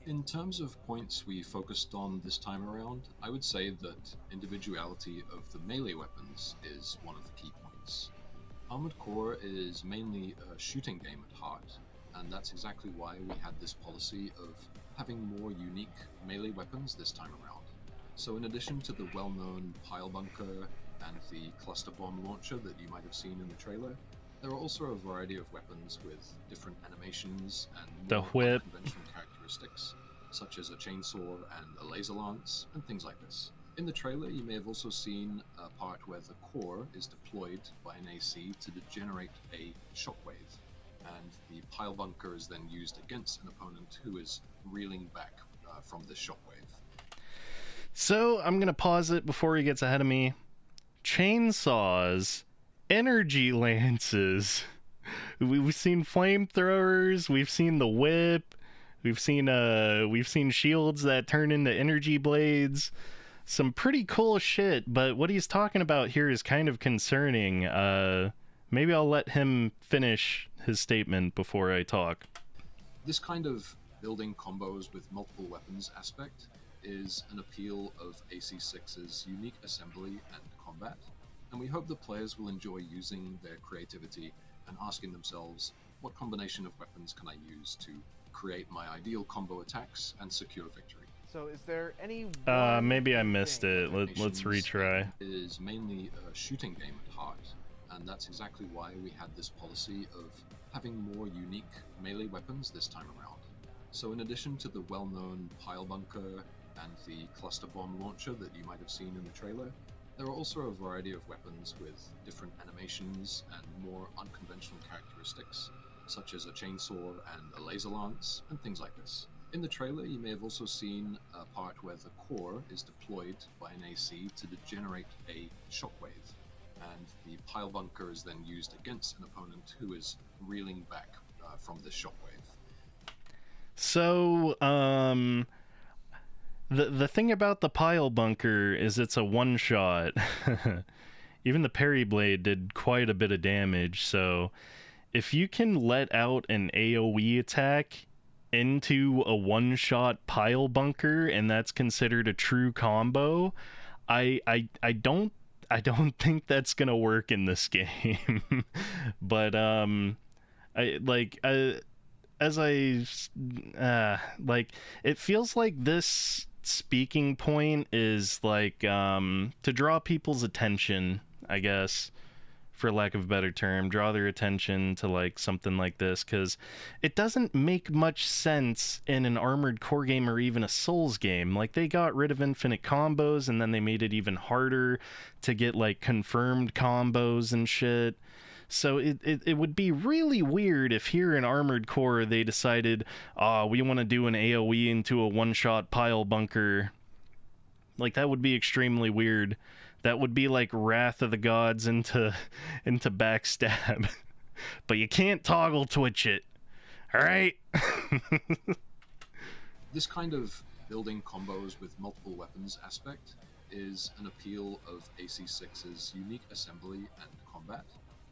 [SPEAKER 8] In terms of points we focused on this time around, I would say that individuality of the melee weapons is one of the key points. Armored Core is mainly a shooting game at heart, and that's exactly why we had this policy of having more unique melee weapons this time around. So in addition to the well-known pile bunker and the cluster bomb launcher that you might have seen in the trailer, there are also a variety of weapons with different animations and
[SPEAKER 1] The
[SPEAKER 8] more
[SPEAKER 1] whip.
[SPEAKER 8] unconventional characteristics, such as a chainsaw and a laser lance, and things like this. In the trailer, you may have also seen a part where the core is deployed by an AC to generate a shockwave, and the pile bunker is then used against an opponent who is reeling back from this shockwave.
[SPEAKER 1] So I'm gonna pause it before he gets ahead of me. Chainsaws, energy lances. We've seen flamethrowers. We've seen the whip. We've seen shields that turn into energy blades. Some pretty cool shit. But what he's talking about here is kind of concerning. Maybe I'll let him finish his statement before I talk.
[SPEAKER 8] This kind of building combos with multiple weapons aspect is an appeal of AC6's unique assembly and combat, and we hope the players will enjoy using their creativity and asking themselves, what combination of weapons can I use to create my ideal combo attacks and secure victory?
[SPEAKER 7] So is there any
[SPEAKER 1] Maybe I missed
[SPEAKER 7] thing-
[SPEAKER 1] it. Let's retry.
[SPEAKER 8] It is mainly a shooting game at heart, and that's exactly why we had this policy of having more unique melee weapons this time around. So in addition to the well-known pile bunker and the cluster bomb launcher that you might have seen in the trailer, there are also a variety of weapons with different animations and more unconventional characteristics, such as a chainsaw and a laser lance, and things like this. In the trailer, you may have also seen a part where the core is deployed by an AC to generate a shockwave, and the pile bunker is then used against an opponent who is reeling back from this shockwave.
[SPEAKER 1] So, the thing about the pile bunker is it's a one-shot. Even the parry blade did quite a bit of damage, so if you can let out an AoE attack into a one-shot pile bunker and that's considered a true combo, I don't think that's gonna work in this game. But it feels like this speaking point is like to draw people's attention, I guess, for lack of a better term, draw their attention to like something like this, because it doesn't make much sense in an Armored Core game or even a Souls game. Like, they got rid of infinite combos and then they made it even harder to get like confirmed combos and shit. So it would be really weird if here in Armored Core they decided, we want to do an AoE into a one-shot pile bunker. Like, that would be extremely weird. That would be like Wrath of the Gods into backstab. But you can't toggle twitch it. Alright?
[SPEAKER 8] This kind of building combos with multiple weapons aspect is an appeal of AC6's unique assembly and combat,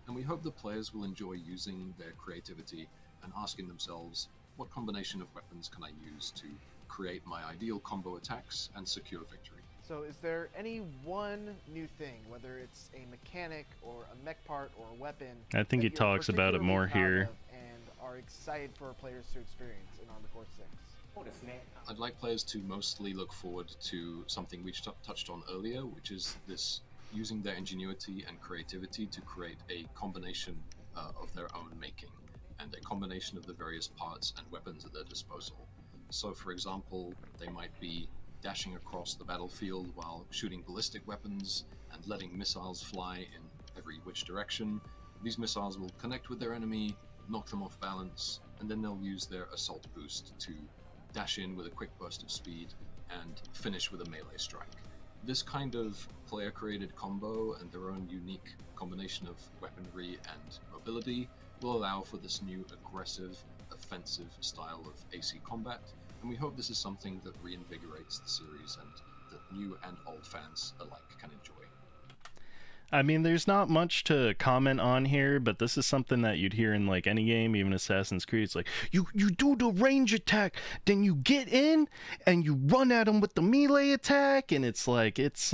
[SPEAKER 8] and we hope the players will enjoy using their creativity and asking themselves, what combination of weapons can I use to create my ideal combo attacks and secure victory?
[SPEAKER 7] So is there any one new thing, whether it's a mechanic or a mech part or a weapon,
[SPEAKER 1] I think he
[SPEAKER 7] that you're
[SPEAKER 1] talks about it
[SPEAKER 7] particularly
[SPEAKER 1] more
[SPEAKER 7] proud
[SPEAKER 1] here.
[SPEAKER 7] of and are excited for players to experience in Armored Core 6?
[SPEAKER 8] I'd like players to mostly look forward to something we touched on earlier, which is this using their ingenuity and creativity to create a combination of their own making, and a combination of the various parts and weapons at their disposal. So for example, they might be dashing across the battlefield while shooting ballistic weapons and letting missiles fly in every which direction. These missiles will connect with their enemy, knock them off balance, and then they'll use their assault boost to dash in with a quick burst of speed and finish with a melee strike. This kind of player-created combo and their own unique combination of weaponry and mobility will allow for this new aggressive, offensive style of AC combat, and we hope this is something that reinvigorates the series and that new and old fans alike can enjoy.
[SPEAKER 1] I mean, there's not much to comment on here, but this is something that you'd hear in like any game, even Assassin's Creed. It's like, you do the range attack, then you get in and you run at them with the melee attack, and it's like, it's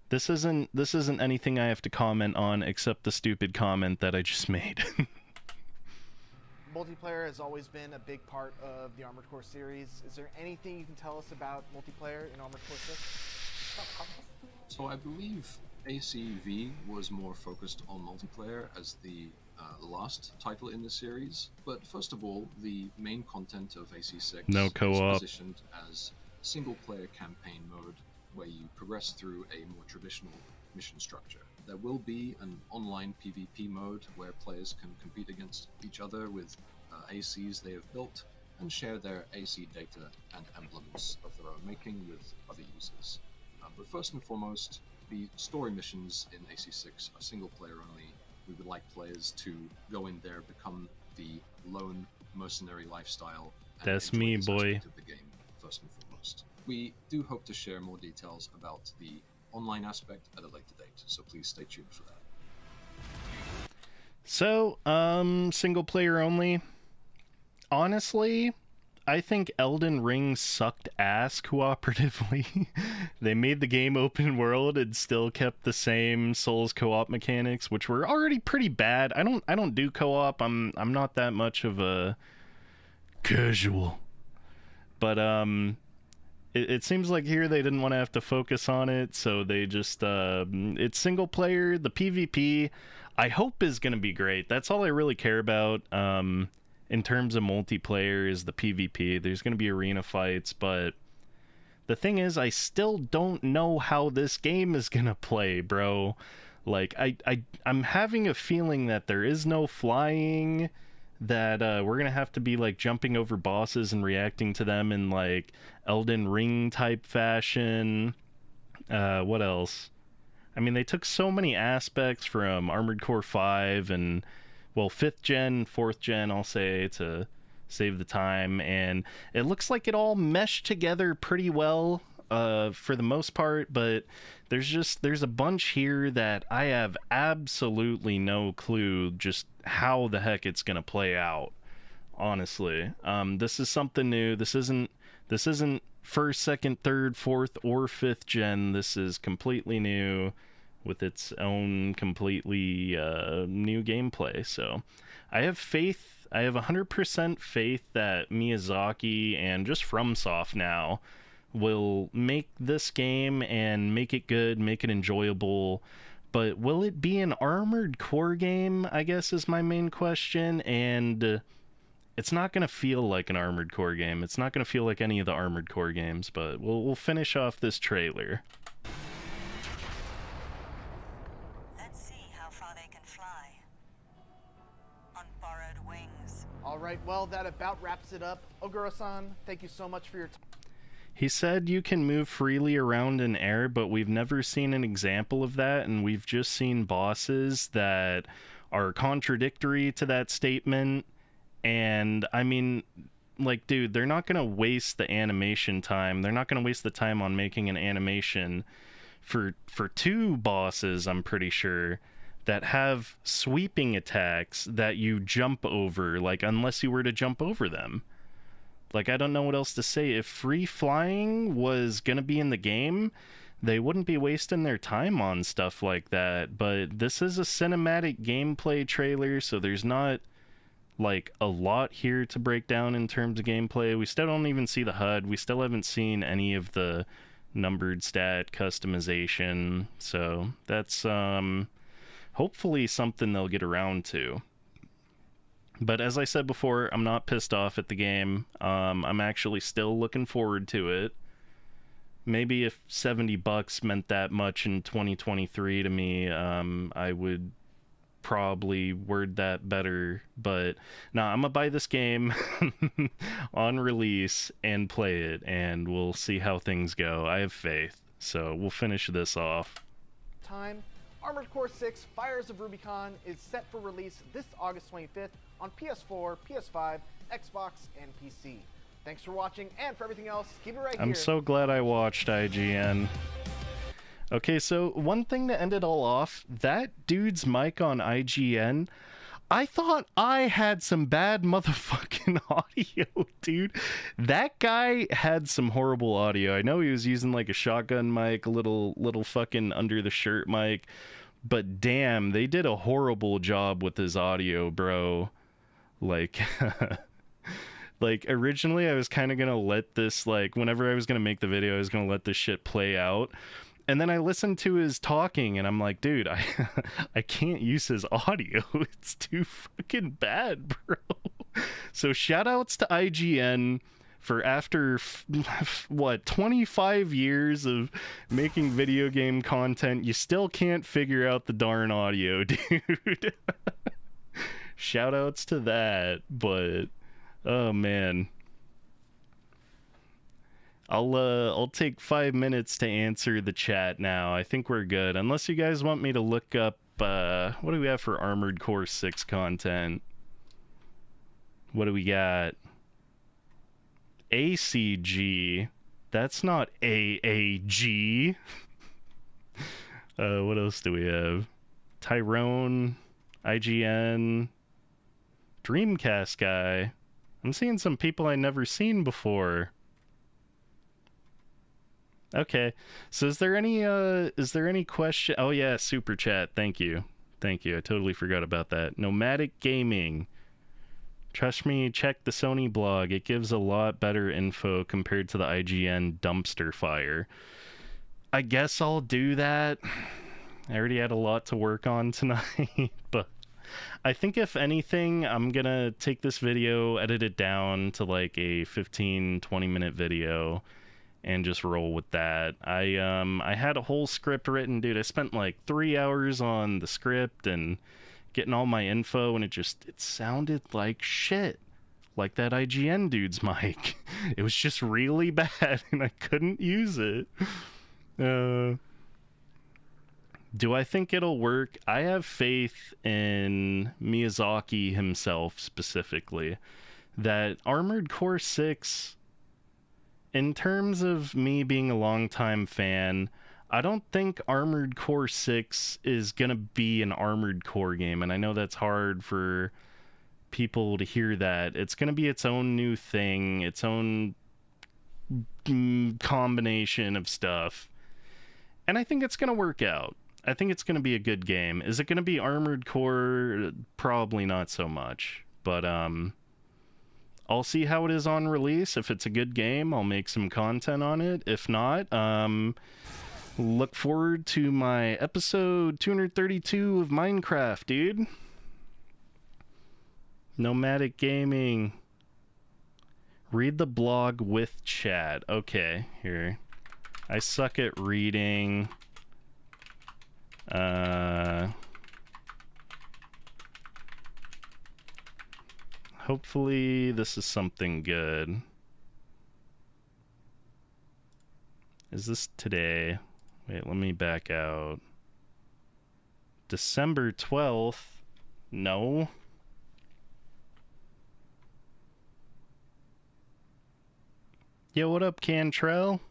[SPEAKER 1] this isn't anything I have to comment on except the stupid comment that I just made.
[SPEAKER 7] Multiplayer has always been a big part of the Armored Core series. Is there anything you can tell us about multiplayer in Armored Core 6?
[SPEAKER 8] So I believe ACV was more focused on multiplayer as the last title in the series, but first of all, the main content of AC6
[SPEAKER 1] No co-op.
[SPEAKER 8] is positioned as single-player campaign mode where you progress through a more traditional mission structure. There will be an online PvP mode where players can compete against each other with ACs they have built and share their AC data and emblems of their own making with other users. But first and foremost, the story missions in AC6 are single player only. We would like players to go in there, become the lone mercenary lifestyle. And
[SPEAKER 1] That's
[SPEAKER 8] enjoy
[SPEAKER 1] me,
[SPEAKER 8] this
[SPEAKER 1] boy.
[SPEAKER 8] aspect of the game, first and foremost. We do hope to share more details about the online aspect at a later date, so please stay tuned for that.
[SPEAKER 1] So, single player only. Honestly, I think Elden Ring sucked ass cooperatively. They made the game open world and still kept the same Souls co-op mechanics, which were already pretty bad. I don't do co-op. I'm not that much of a casual. But it seems like here they didn't want to have to focus on it, so they just it's single player. The PvP I hope is going to be great. That's all I really care about. In terms of multiplayer is the PvP. There's going to be arena fights, but the thing is, I still don't know how this game is going to play, bro. Like, I'm having a feeling that there is no flying, that we're going to have to be, like, jumping over bosses and reacting to them in, like, Elden Ring type fashion. What else? I mean, they took so many aspects from Armored Core 5 and, well, 5th gen, 4th gen, I'll say, to save the time, and it looks like it all meshed together pretty well for the most part, but there's a bunch here that I have absolutely no clue just how the heck it's gonna play out, honestly. This is something new. This isn't 1st, 2nd, 3rd, 4th, or 5th gen. This is completely new, with its own completely new gameplay. So I have faith, I have 100% faith that Miyazaki and just FromSoft now will make this game and make it good, make it enjoyable. But will it be an Armored Core game, I guess, is my main question. And it's not going to feel like an Armored Core game. It's not going to feel like any of the Armored Core games, but we'll finish off this trailer.
[SPEAKER 7] All right, well, that about wraps it up. Ogura-san, thank you so much for your time.
[SPEAKER 1] He said you can move freely around in air, but we've never seen an example of that, and we've just seen bosses that are contradictory to that statement. And, I mean, like, dude, they're not going to waste the animation time. They're not going to waste the time on making an animation for 2 bosses, I'm pretty sure, that have sweeping attacks that you jump over, like, unless you were to jump over them. Like, I don't know what else to say. If free flying was gonna be in the game, they wouldn't be wasting their time on stuff like that. But this is a cinematic gameplay trailer, so there's not, like, a lot here to break down in terms of gameplay. We still don't even see the HUD. We still haven't seen any of the numbered stat customization. So that's, hopefully something they'll get around to. But as I said before, I'm not pissed off at the game. I'm actually still looking forward to it. Maybe if $70 meant that much in 2023 to me, I would probably word that better. But nah, I'm gonna buy this game on release and play it, and we'll see how things go. I have faith. So we'll finish this off.
[SPEAKER 7] Time. Armored Core 6 Fires of Rubicon is set for release this August 25th on PS4, PS5, Xbox, and PC. Thanks for watching, and for everything else, keep it right here.
[SPEAKER 1] I'm so glad I watched IGN. Okay, so one thing to end it all off, that dude's mic on IGN, I thought I had some bad motherfucking audio, dude. That guy had some horrible audio. I know he was using like a shotgun mic, a little fucking under the shirt mic, but damn, they did a horrible job with his audio, bro. Like, like originally I was kind of gonna let this, like, whenever I was gonna make the video, I was gonna let this shit play out. And then I listened to his talking, and I'm like, dude, I can't use his audio. It's too fucking bad, bro. So shout outs to IGN for after, what, 25 years of making video game content, you still can't figure out the darn audio, dude. Shout outs to that, but, oh man. I'll take 5 minutes to answer the chat now. I think we're good. Unless you guys want me to look up, what do we have for Armored Core 6 content? What do we got? ACG. That's not AAG. What else do we have? Tyrone, IGN, Dreamcast guy. I'm seeing some people I never seen before. Okay, so is there any question? Oh yeah, super chat. Thank you. I totally forgot about that. Nomadic Gaming. Trust me, check the Sony blog. It gives a lot better info compared to the IGN dumpster fire. I guess I'll do that. I already had a lot to work on tonight, but I think if anything, I'm gonna take this video, edit it down to like a 15-20 minute video, and just roll with that. I had a whole script written, dude. I spent like 3 hours on the script and getting all my info, and it sounded like shit. Like that IGN dude's mic. It was just really bad, and I couldn't use it. Do I think it'll work? I have faith in Miyazaki himself, specifically, that Armored Core 6... in terms of me being a longtime fan, I don't think Armored Core 6 is going to be an Armored Core game, and I know that's hard for people to hear that. It's going to be its own new thing, its own combination of stuff, and I think it's going to work out. I think it's going to be a good game. Is it going to be Armored Core? Probably not so much, but I'll see how it is on release. If it's a good game, I'll make some content on it. If not, look forward to my episode 232 of Minecraft, dude. Nomadic Gaming. Read the blog with chat. Okay, here. I suck at reading. Hopefully this is something good. Is this today? Wait, let me back out. December 12th? No. Yo, what up, Cantrell?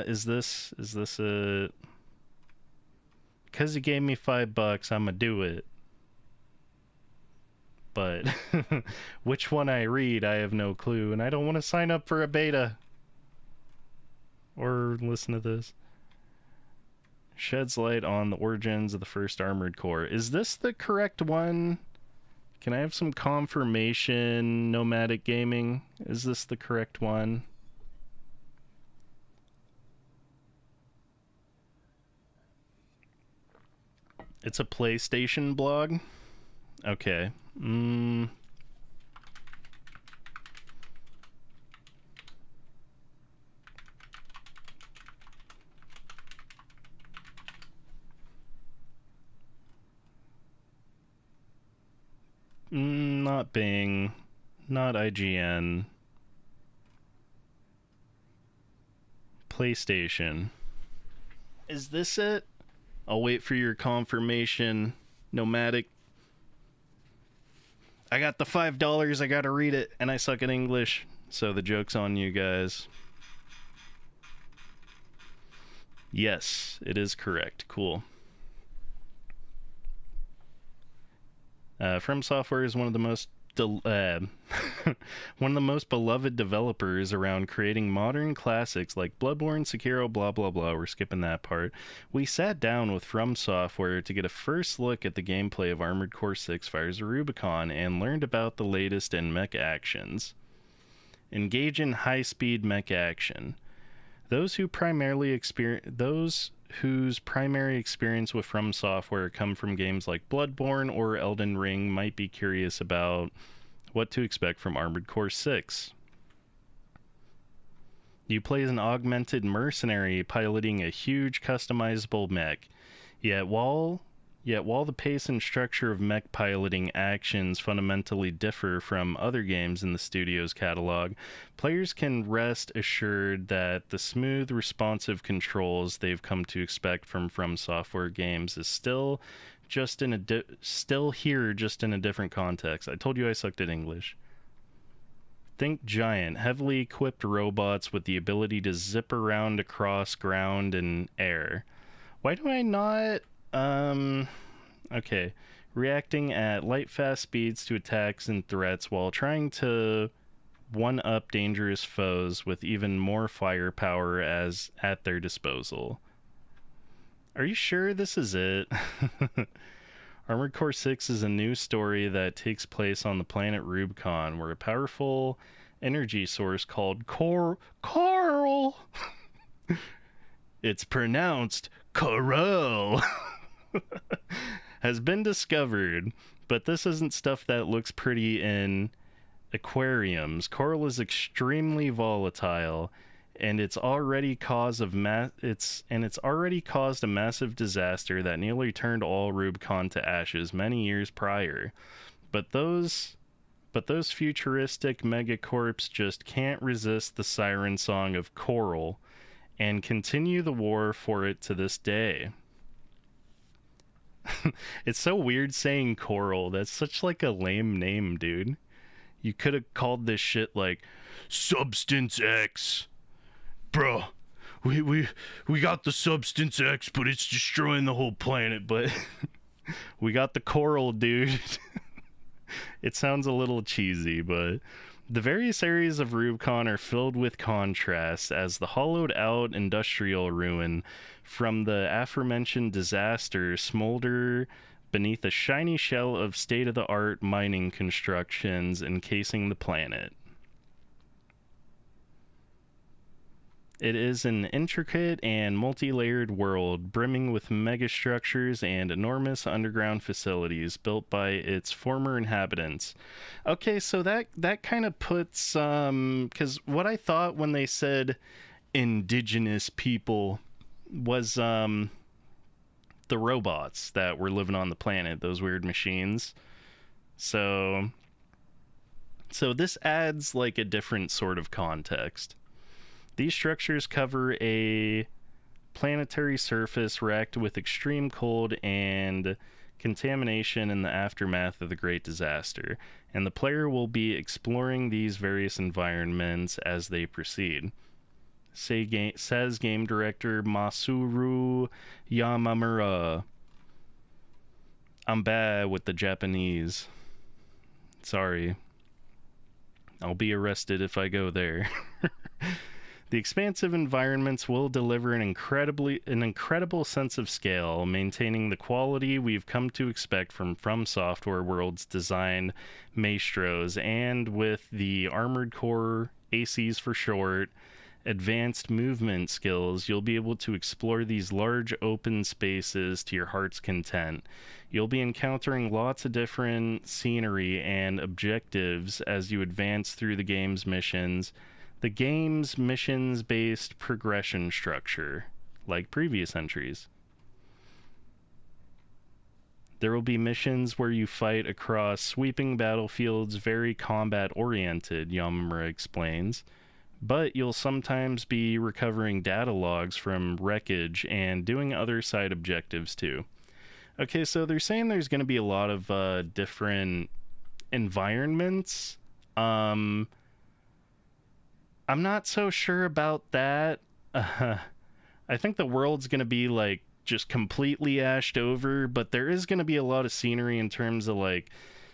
[SPEAKER 1] Is this a... Because he gave me $5, I'ma do it. But which one I read, I have no clue, and I don't want to sign up for a beta. Or listen to this. Sheds light on the origins of the first Armored Core. Is this the correct one? Can I have some confirmation, Nomadic Gaming? Is this the correct one? It's a PlayStation blog? Okay. Not Bing. Not IGN. PlayStation. Is this it? I'll wait for your confirmation, Nomadic. I got the $5, I gotta read it, and I suck at English, so the joke's on you guys. Yes, it is correct. Cool. From Software is one of the most one of the most beloved developers around creating modern classics like Bloodborne, Sekiro, blah blah blah. We're skipping that part. We sat down with From Software to get a first look at the gameplay of Armored Core 6 Fires of Rubicon and learned about the latest in mech actions. Engage in high-speed mech action. Those whose primary experience with From Software come from games like Bloodborne or Elden Ring might be curious about what to expect from Armored Core 6. You play as an augmented mercenary piloting a huge customizable mech, yet while the pace and structure of mech piloting actions fundamentally differ from other games in the studio's catalog, players can rest assured that the smooth, responsive controls they've come to expect from Software games is still here, just in a different context. I told you I sucked at English. Think giant, heavily equipped robots with the ability to zip around across ground and air. Why do I not... Okay. Reacting at light fast speeds to attacks and threats while trying to one-up dangerous foes with even more firepower at their disposal. Are you sure this is it? Armored Core 6 is a new story that takes place on the planet Rubicon, where a powerful energy source called Coral it's pronounced Coral has been discovered, but this isn't stuff that looks pretty in aquariums. Coral is extremely volatile, and it's already caused a massive disaster that nearly turned all Rubicon to ashes many years prior. But those futuristic megacorps just can't resist the siren song of Coral and continue the war for it to this day. It's so weird saying Coral. That's such like a lame name, dude. You could have called this shit like Substance X. Bro, we got the Substance X, but it's destroying the whole planet, but we got the Coral, dude. It sounds a little cheesy, but the various areas of Rubicon are filled with contrasts as the hollowed-out industrial ruin from the aforementioned disaster smolder beneath a shiny shell of state-of-the-art mining constructions encasing the planet. It is an intricate and multi-layered world brimming with megastructures and enormous underground facilities built by its former inhabitants. Okay, so that kind of puts because what I thought when they said indigenous people was the robots that were living on the planet, those weird machines. So this adds like a different sort of context. These structures cover a planetary surface racked with extreme cold and contamination in the aftermath of the Great Disaster, and the player will be exploring these various environments as they proceed. Says game director Masuru Yamamura. I'm bad with the Japanese. Sorry. I'll be arrested if I go there. The expansive environments will deliver an incredible sense of scale, maintaining the quality we've come to expect from Software World's design maestros, and with the Armored Core, ACs for short, advanced movement skills, you'll be able to explore these large open spaces to your heart's content. You'll be encountering lots of different scenery and objectives as you advance through the game's missions. The game's missions-based progression structure, like previous entries. There will be missions where you fight across sweeping battlefields, very combat-oriented, Yamamura explains, but you'll sometimes be recovering data logs from wreckage and doing other side objectives too. Okay, so they're saying there's going to be a lot of different environments. I'm not so sure about that. I think the world's gonna be like just completely ashed over, but there is gonna be a lot of scenery in terms of like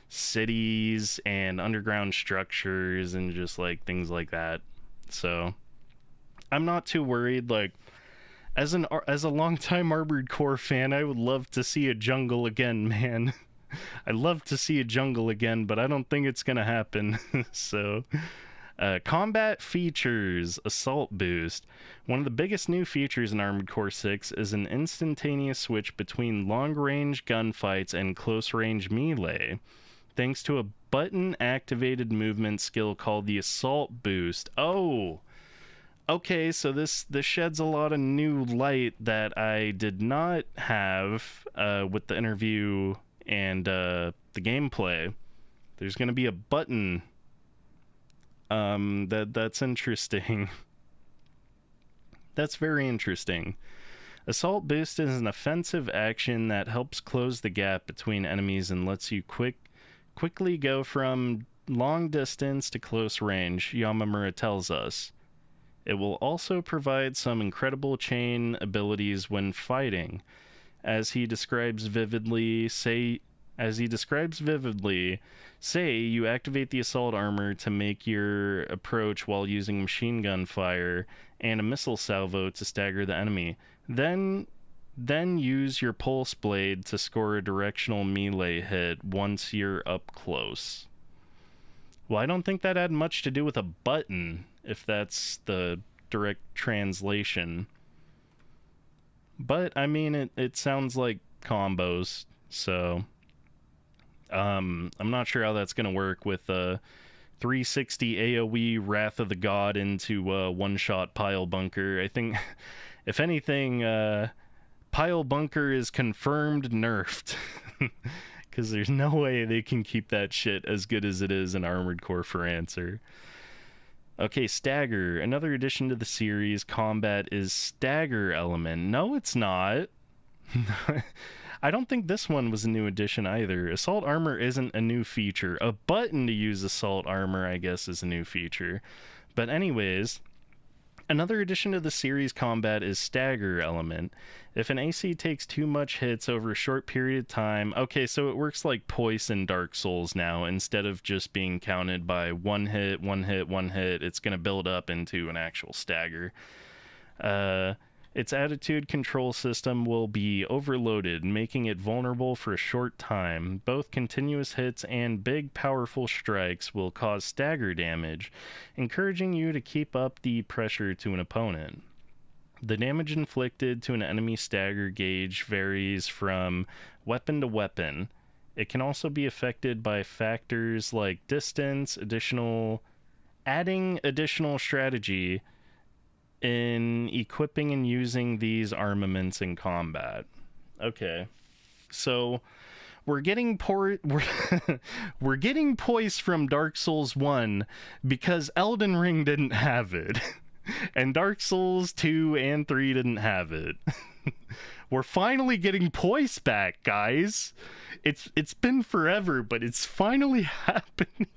[SPEAKER 1] cities and underground structures and just like things like that. So I'm not too worried. Like as a longtime Armored Core fan, I would love to see a jungle again, man. I'd love to see a jungle again, but I don't think it's gonna happen. So combat features, assault boost. One of the biggest new features in Armored Core 6 is an instantaneous switch between long-range gunfights and close-range melee, thanks to a button-activated movement skill called the assault boost. Oh! Okay, so this sheds a lot of new light that I did not have with the interview and the gameplay. There's going to be a button. That's interesting. That's very interesting. Assault Boost is an offensive action that helps close the gap between enemies and lets you quickly go from long distance to close range, Yamamura tells us. It will also provide some incredible chain abilities when fighting. As he describes vividly, say you activate the assault armor to make your approach while using machine gun fire and a missile salvo to stagger the enemy. Then use your pulse blade to score a directional melee hit once you're up close. Well, I don't think that had much to do with a button, if that's the direct translation. But, I mean, it sounds like combos, so I'm not sure how that's going to work with 360 AoE Wrath of the God into one-shot Pile Bunker. I think, if anything, Pile Bunker is confirmed nerfed. Because there's no way they can keep that shit as good as it is in Armored Core for Answer. Okay, Stagger. Another addition to the series combat is Stagger element. No, it's not. I don't think this one was a new addition either. Assault Armor isn't a new feature. A button to use Assault Armor, I guess, is a new feature. But anyways, another addition to the series combat is Stagger element. If an AC takes too much hits over a short period of time... Okay, so it works like Poise in Dark Souls now. Instead of just being counted by one hit, it's going to build up into an actual stagger. Its attitude control system will be overloaded, making it vulnerable for a short time. Both continuous hits and big, powerful strikes will cause stagger damage, encouraging you to keep up the pressure to an opponent. The damage inflicted to an enemy stagger gauge varies from weapon to weapon. It can also be affected by factors like distance, adding additional strategy in equipping and using these armaments in combat. Okay, so we're getting we're getting Poise from Dark Souls 1 because Elden Ring didn't have it. And Dark Souls 2 and 3 didn't have it. We're finally getting Poise back, guys. It's been forever, but it's finally happening.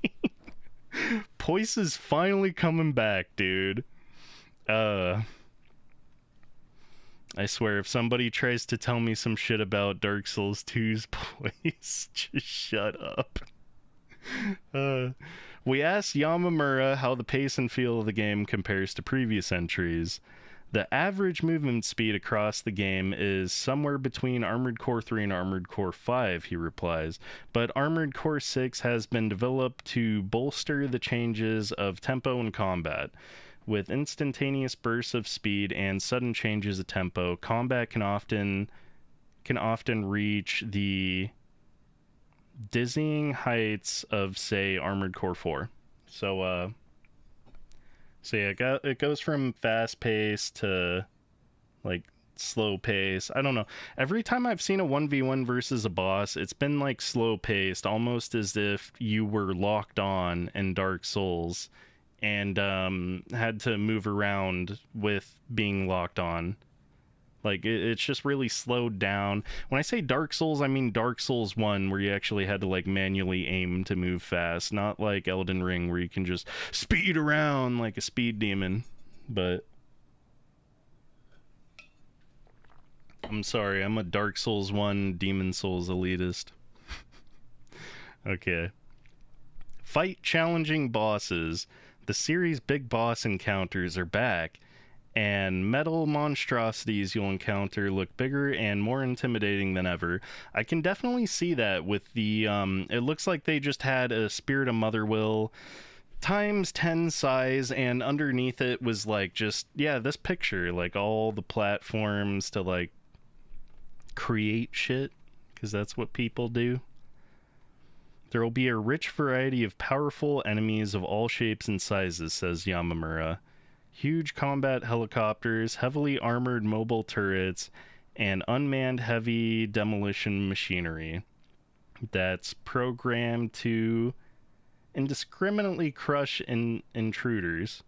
[SPEAKER 1] Poise is finally coming back, dude. I swear, if somebody tries to tell me some shit about Dark Souls 2's Poise, just shut up. We asked Yamamura how the pace and feel of the game compares to previous entries. The average movement speed across the game is somewhere between Armored Core 3 and Armored Core 5, he replies, but Armored Core 6 has been developed to bolster the changes of tempo and combat. With instantaneous bursts of speed and sudden changes of tempo, combat can often reach the dizzying heights of, say, Armored Core 4. So yeah, it goes from fast pace to like slow pace. I don't know. Every time I've seen a 1v1 versus a boss, it's been like slow paced, almost as if you were locked on in Dark Souls and had to move around with being locked on. Like, it's just really slowed down. When I say Dark Souls, I mean Dark Souls 1, where you actually had to, like, manually aim to move fast. Not like Elden Ring, where you can just speed around like a speed demon. But I'm sorry, I'm a Dark Souls 1 Demon Souls elitist. Okay. Fight challenging bosses. The series' big boss encounters are back, and metal monstrosities you'll encounter look bigger and more intimidating than ever. I can definitely see that with the, it looks like they just had a Spirit of Motherwill times 10 size, and underneath it was like just, yeah, this picture, like all the platforms to like create shit, because that's what people do. There will be a rich variety of powerful enemies of all shapes and sizes, says Yamamura. Huge combat helicopters, heavily armored mobile turrets, and unmanned heavy demolition machinery that's programmed to indiscriminately crush intruders.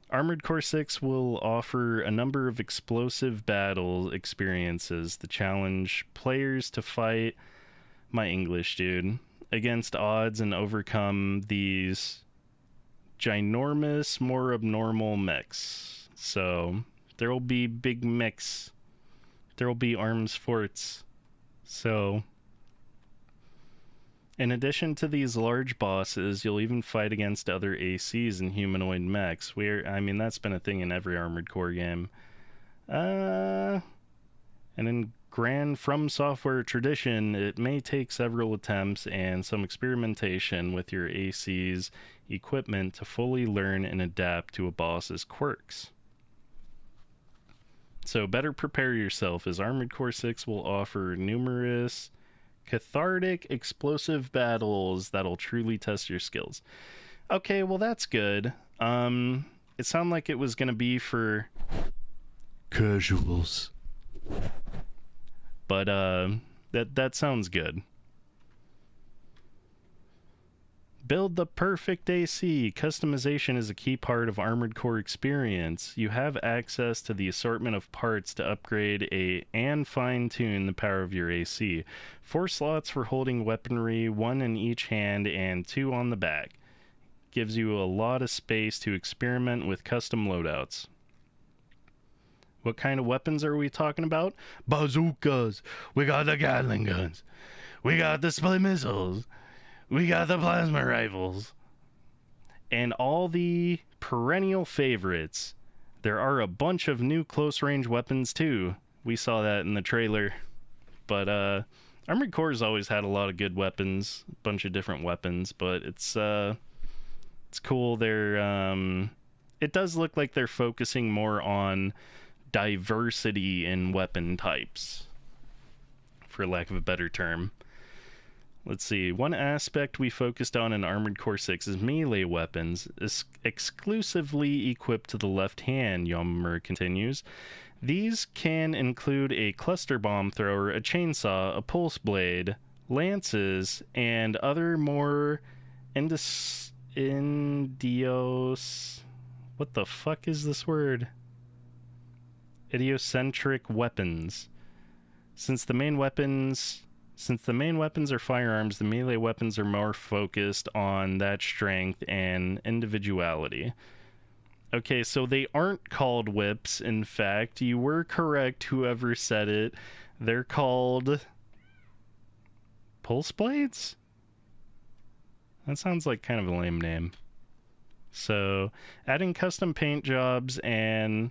[SPEAKER 1] Armored Core 6 will offer a number of explosive battle experiences to challenge players to fight, my English dude, against odds and overcome these ginormous, more abnormal mechs. So there will be big mechs. There will be arms forts. So in addition to these large bosses, you'll even fight against other ACs and humanoid mechs. I mean, that's been a thing in every Armored Core game. And in Grand From Software tradition, it may take several attempts and some experimentation with your AC's equipment to fully learn and adapt to a boss's quirks. So better prepare yourself, as Armored Core 6 will offer numerous cathartic, explosive battles that'll truly test your skills. Okay, well that's good. It sounded like it was gonna be for casuals. But that sounds good. Build the perfect AC. Customization is a key part of Armored Core experience. You have access to the assortment of parts to upgrade and fine-tune the power of your AC. 4 slots for holding weaponry, 1 in each hand and 2 on the back. Gives you a lot of space to experiment with custom loadouts. What kind of weapons are we talking about? Bazookas. We got the Gatling guns. We got the split missiles. We got the plasma rifles. And all the perennial favorites. There are a bunch of new close-range weapons, too. We saw that in the trailer. But, Armored Core's always had a lot of good weapons. A bunch of different weapons. But it's cool. It does look like they're focusing more on diversity in weapon types, for lack of a better term. Let's see. One aspect we focused on in Armored Core 6 is melee weapons, exclusively equipped to the left hand, Yamamura continues. These can include a cluster bomb thrower, a chainsaw, a pulse blade, lances, and other more what the fuck is this word? Idiocentric weapons. Since the main weapons are firearms, the melee weapons are more focused on that strength and individuality. Okay, so they aren't called whips, in fact. You were correct, whoever said it. They're called pulse blades? That sounds like kind of a lame name. So, adding custom paint jobs and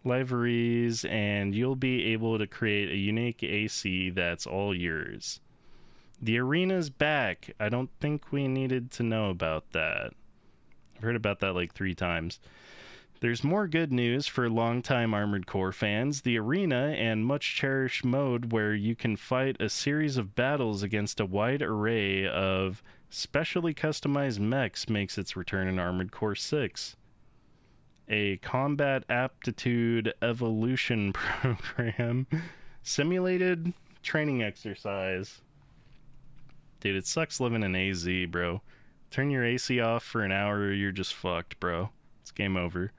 [SPEAKER 1] liveries, and you'll be able to create a unique AC that's all yours. The arena's back. I don't think we needed to know about that. I've heard about that like 3 times. There's more good news for longtime Armored Core fans. The arena and much cherished mode where you can fight a series of battles against a wide array of specially customized mechs makes its return in Armored Core 6. A combat aptitude evolution program, simulated training exercise. Dude, it sucks living in AZ, bro. Turn your AC off for an hour, you're just fucked, bro. It's game over.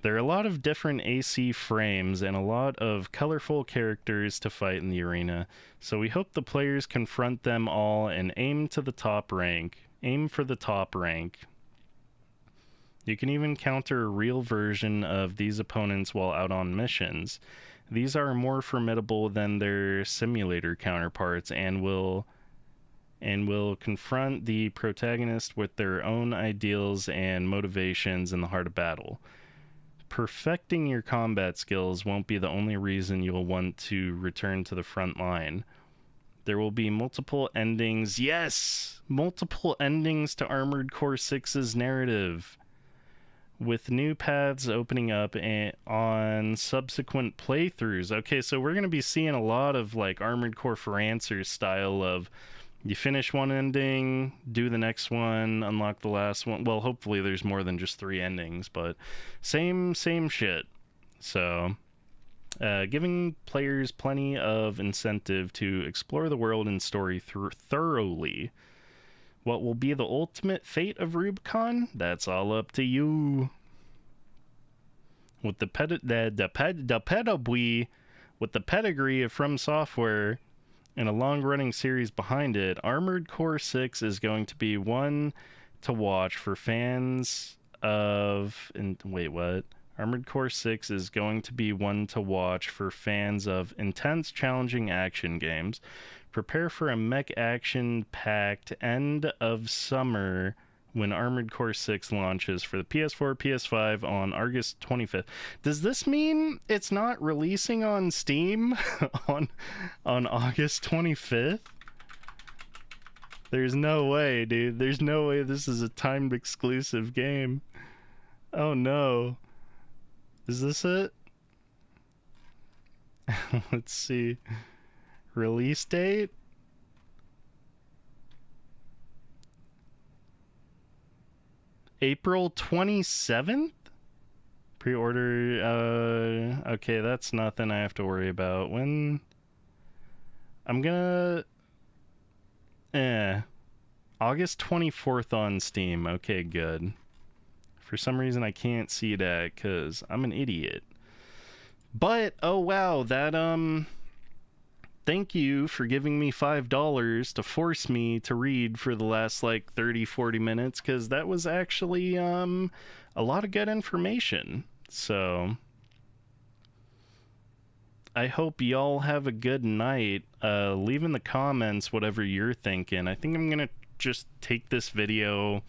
[SPEAKER 1] There are a lot of different AC frames and a lot of colorful characters to fight in the arena, so we hope the players confront them all and aim to the top rank. Aim for the top rank. You can even counter a real version of these opponents while out on missions. These are more formidable than their simulator counterparts and will confront the protagonist with their own ideals and motivations in the heart of battle. Perfecting your combat skills won't be the only reason you'll want to return to the front line. There will be multiple endings. Yes! Multiple endings to Armored Core 6's narrative, with new paths opening up on subsequent playthroughs. Okay, so we're going to be seeing a lot of like Armored Core for Answers style of you finish one ending, do the next one, unlock the last one. Well, hopefully there's more than just 3 endings, but same shit. So, giving players plenty of incentive to explore the world and story thoroughly. What will be the ultimate fate of Rubicon? That's all up to you. With the pedigree of From Software and a long-running series behind it, Armored Core 6 is going to be one to watch for fans of... wait, what? Armored Core 6 is going to be one to watch for fans of intense, challenging action games. Prepare for a mech action-packed end of summer when Armored Core 6 launches for the PS4, PS5 on August 25th. Does this mean it's not releasing on Steam on August 25th? There's no way, dude. There's no way this is a timed exclusive game. Oh no. Is this it? Let's see. Release date? April 27th? Pre-order, okay, that's nothing I have to worry about. When... I'm gonna... August 24th on Steam. Okay, good. For some reason I can't see that, because I'm an idiot. But, oh wow, that, thank you for giving me $5 to force me to read for the last, like, 30-40 minutes, because that was actually, a lot of good information. So, I hope y'all have a good night. Leave in the comments whatever you're thinking. I think I'm gonna just take this video,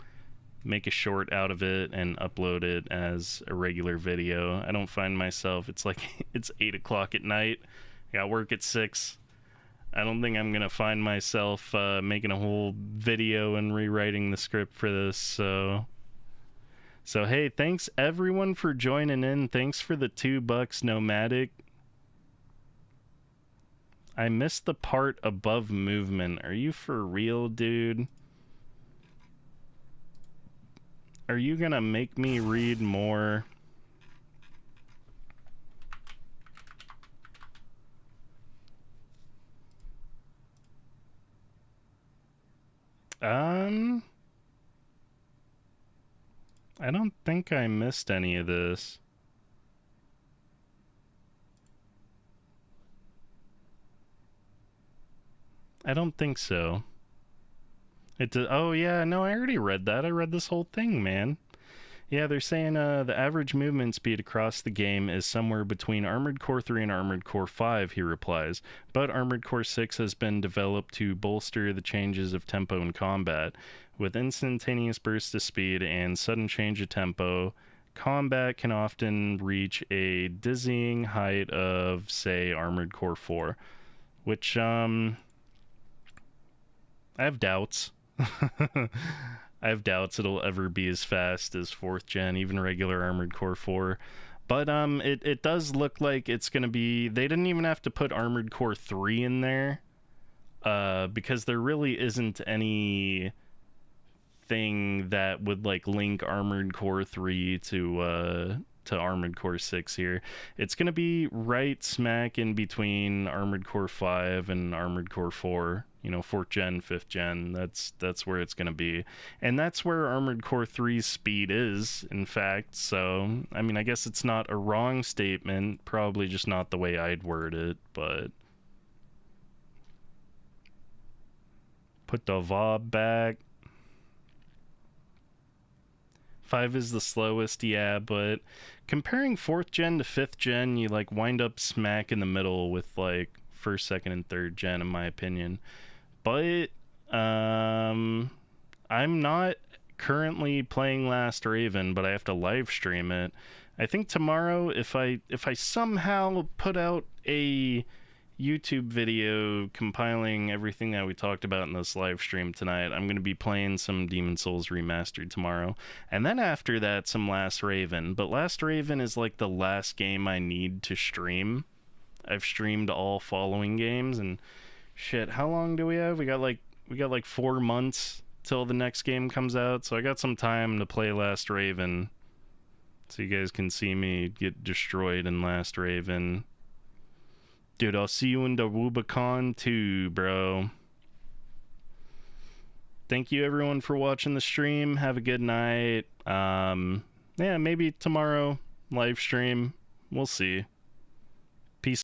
[SPEAKER 1] make a short out of it, and upload it as a regular video. I don't find myself, it's like, it's 8 o'clock at night. I got work at 6. I don't think I'm gonna find myself making a whole video and rewriting the script for this, so hey, thanks everyone for joining in. Thanks for the $2 Nomadic. I missed the part above movement. Are you for real, dude? Are you gonna make me read more? I don't think I missed any of this. I don't think so. Oh yeah, no, I already read that. I read this whole thing, man. Yeah, they're saying the average movement speed across the game is somewhere between Armored Core 3 and Armored Core 5, he replies. But Armored Core 6 has been developed to bolster the changes of tempo in combat. With instantaneous bursts of speed and sudden change of tempo, combat can often reach a dizzying height of, say, Armored Core 4. Which, I have doubts. I have doubts it'll ever be as fast as 4th gen, even regular Armored Core 4. But it does look like it's going to be... They didn't even have to put Armored Core 3 in there, because there really isn't any thing that would like link Armored Core 3 to Armored Core 6 here. It's going to be right smack in between Armored Core 5 and Armored Core 4. you know, 4th gen, 5th gen. That's where it's going to be. And that's where Armored Core 3's speed is, in fact. So, I mean, I guess it's not a wrong statement, probably just not the way I'd word it, but put the VOB back. 5 is the slowest, yeah, but comparing 4th gen to 5th gen, you like wind up smack in the middle with like 1st, 2nd, and 3rd gen, in my opinion. But I'm not currently playing Last Raven, but I have to live stream it. I think tomorrow, if I somehow put out a YouTube video compiling everything that we talked about in this live stream tonight, I'm going to be playing some Demon Souls Remastered tomorrow. And then after that, some Last Raven. But Last Raven is like the last game I need to stream. I've streamed all following games, and shit, how long do we have? We got like 4 months till the next game comes out, so I got some time to play Last Raven. So you guys can see me get destroyed in Last Raven. Dude, I'll see you in the Rubicon too, bro. Thank you everyone for watching the stream. Have a good night. Yeah, maybe tomorrow live stream. We'll see.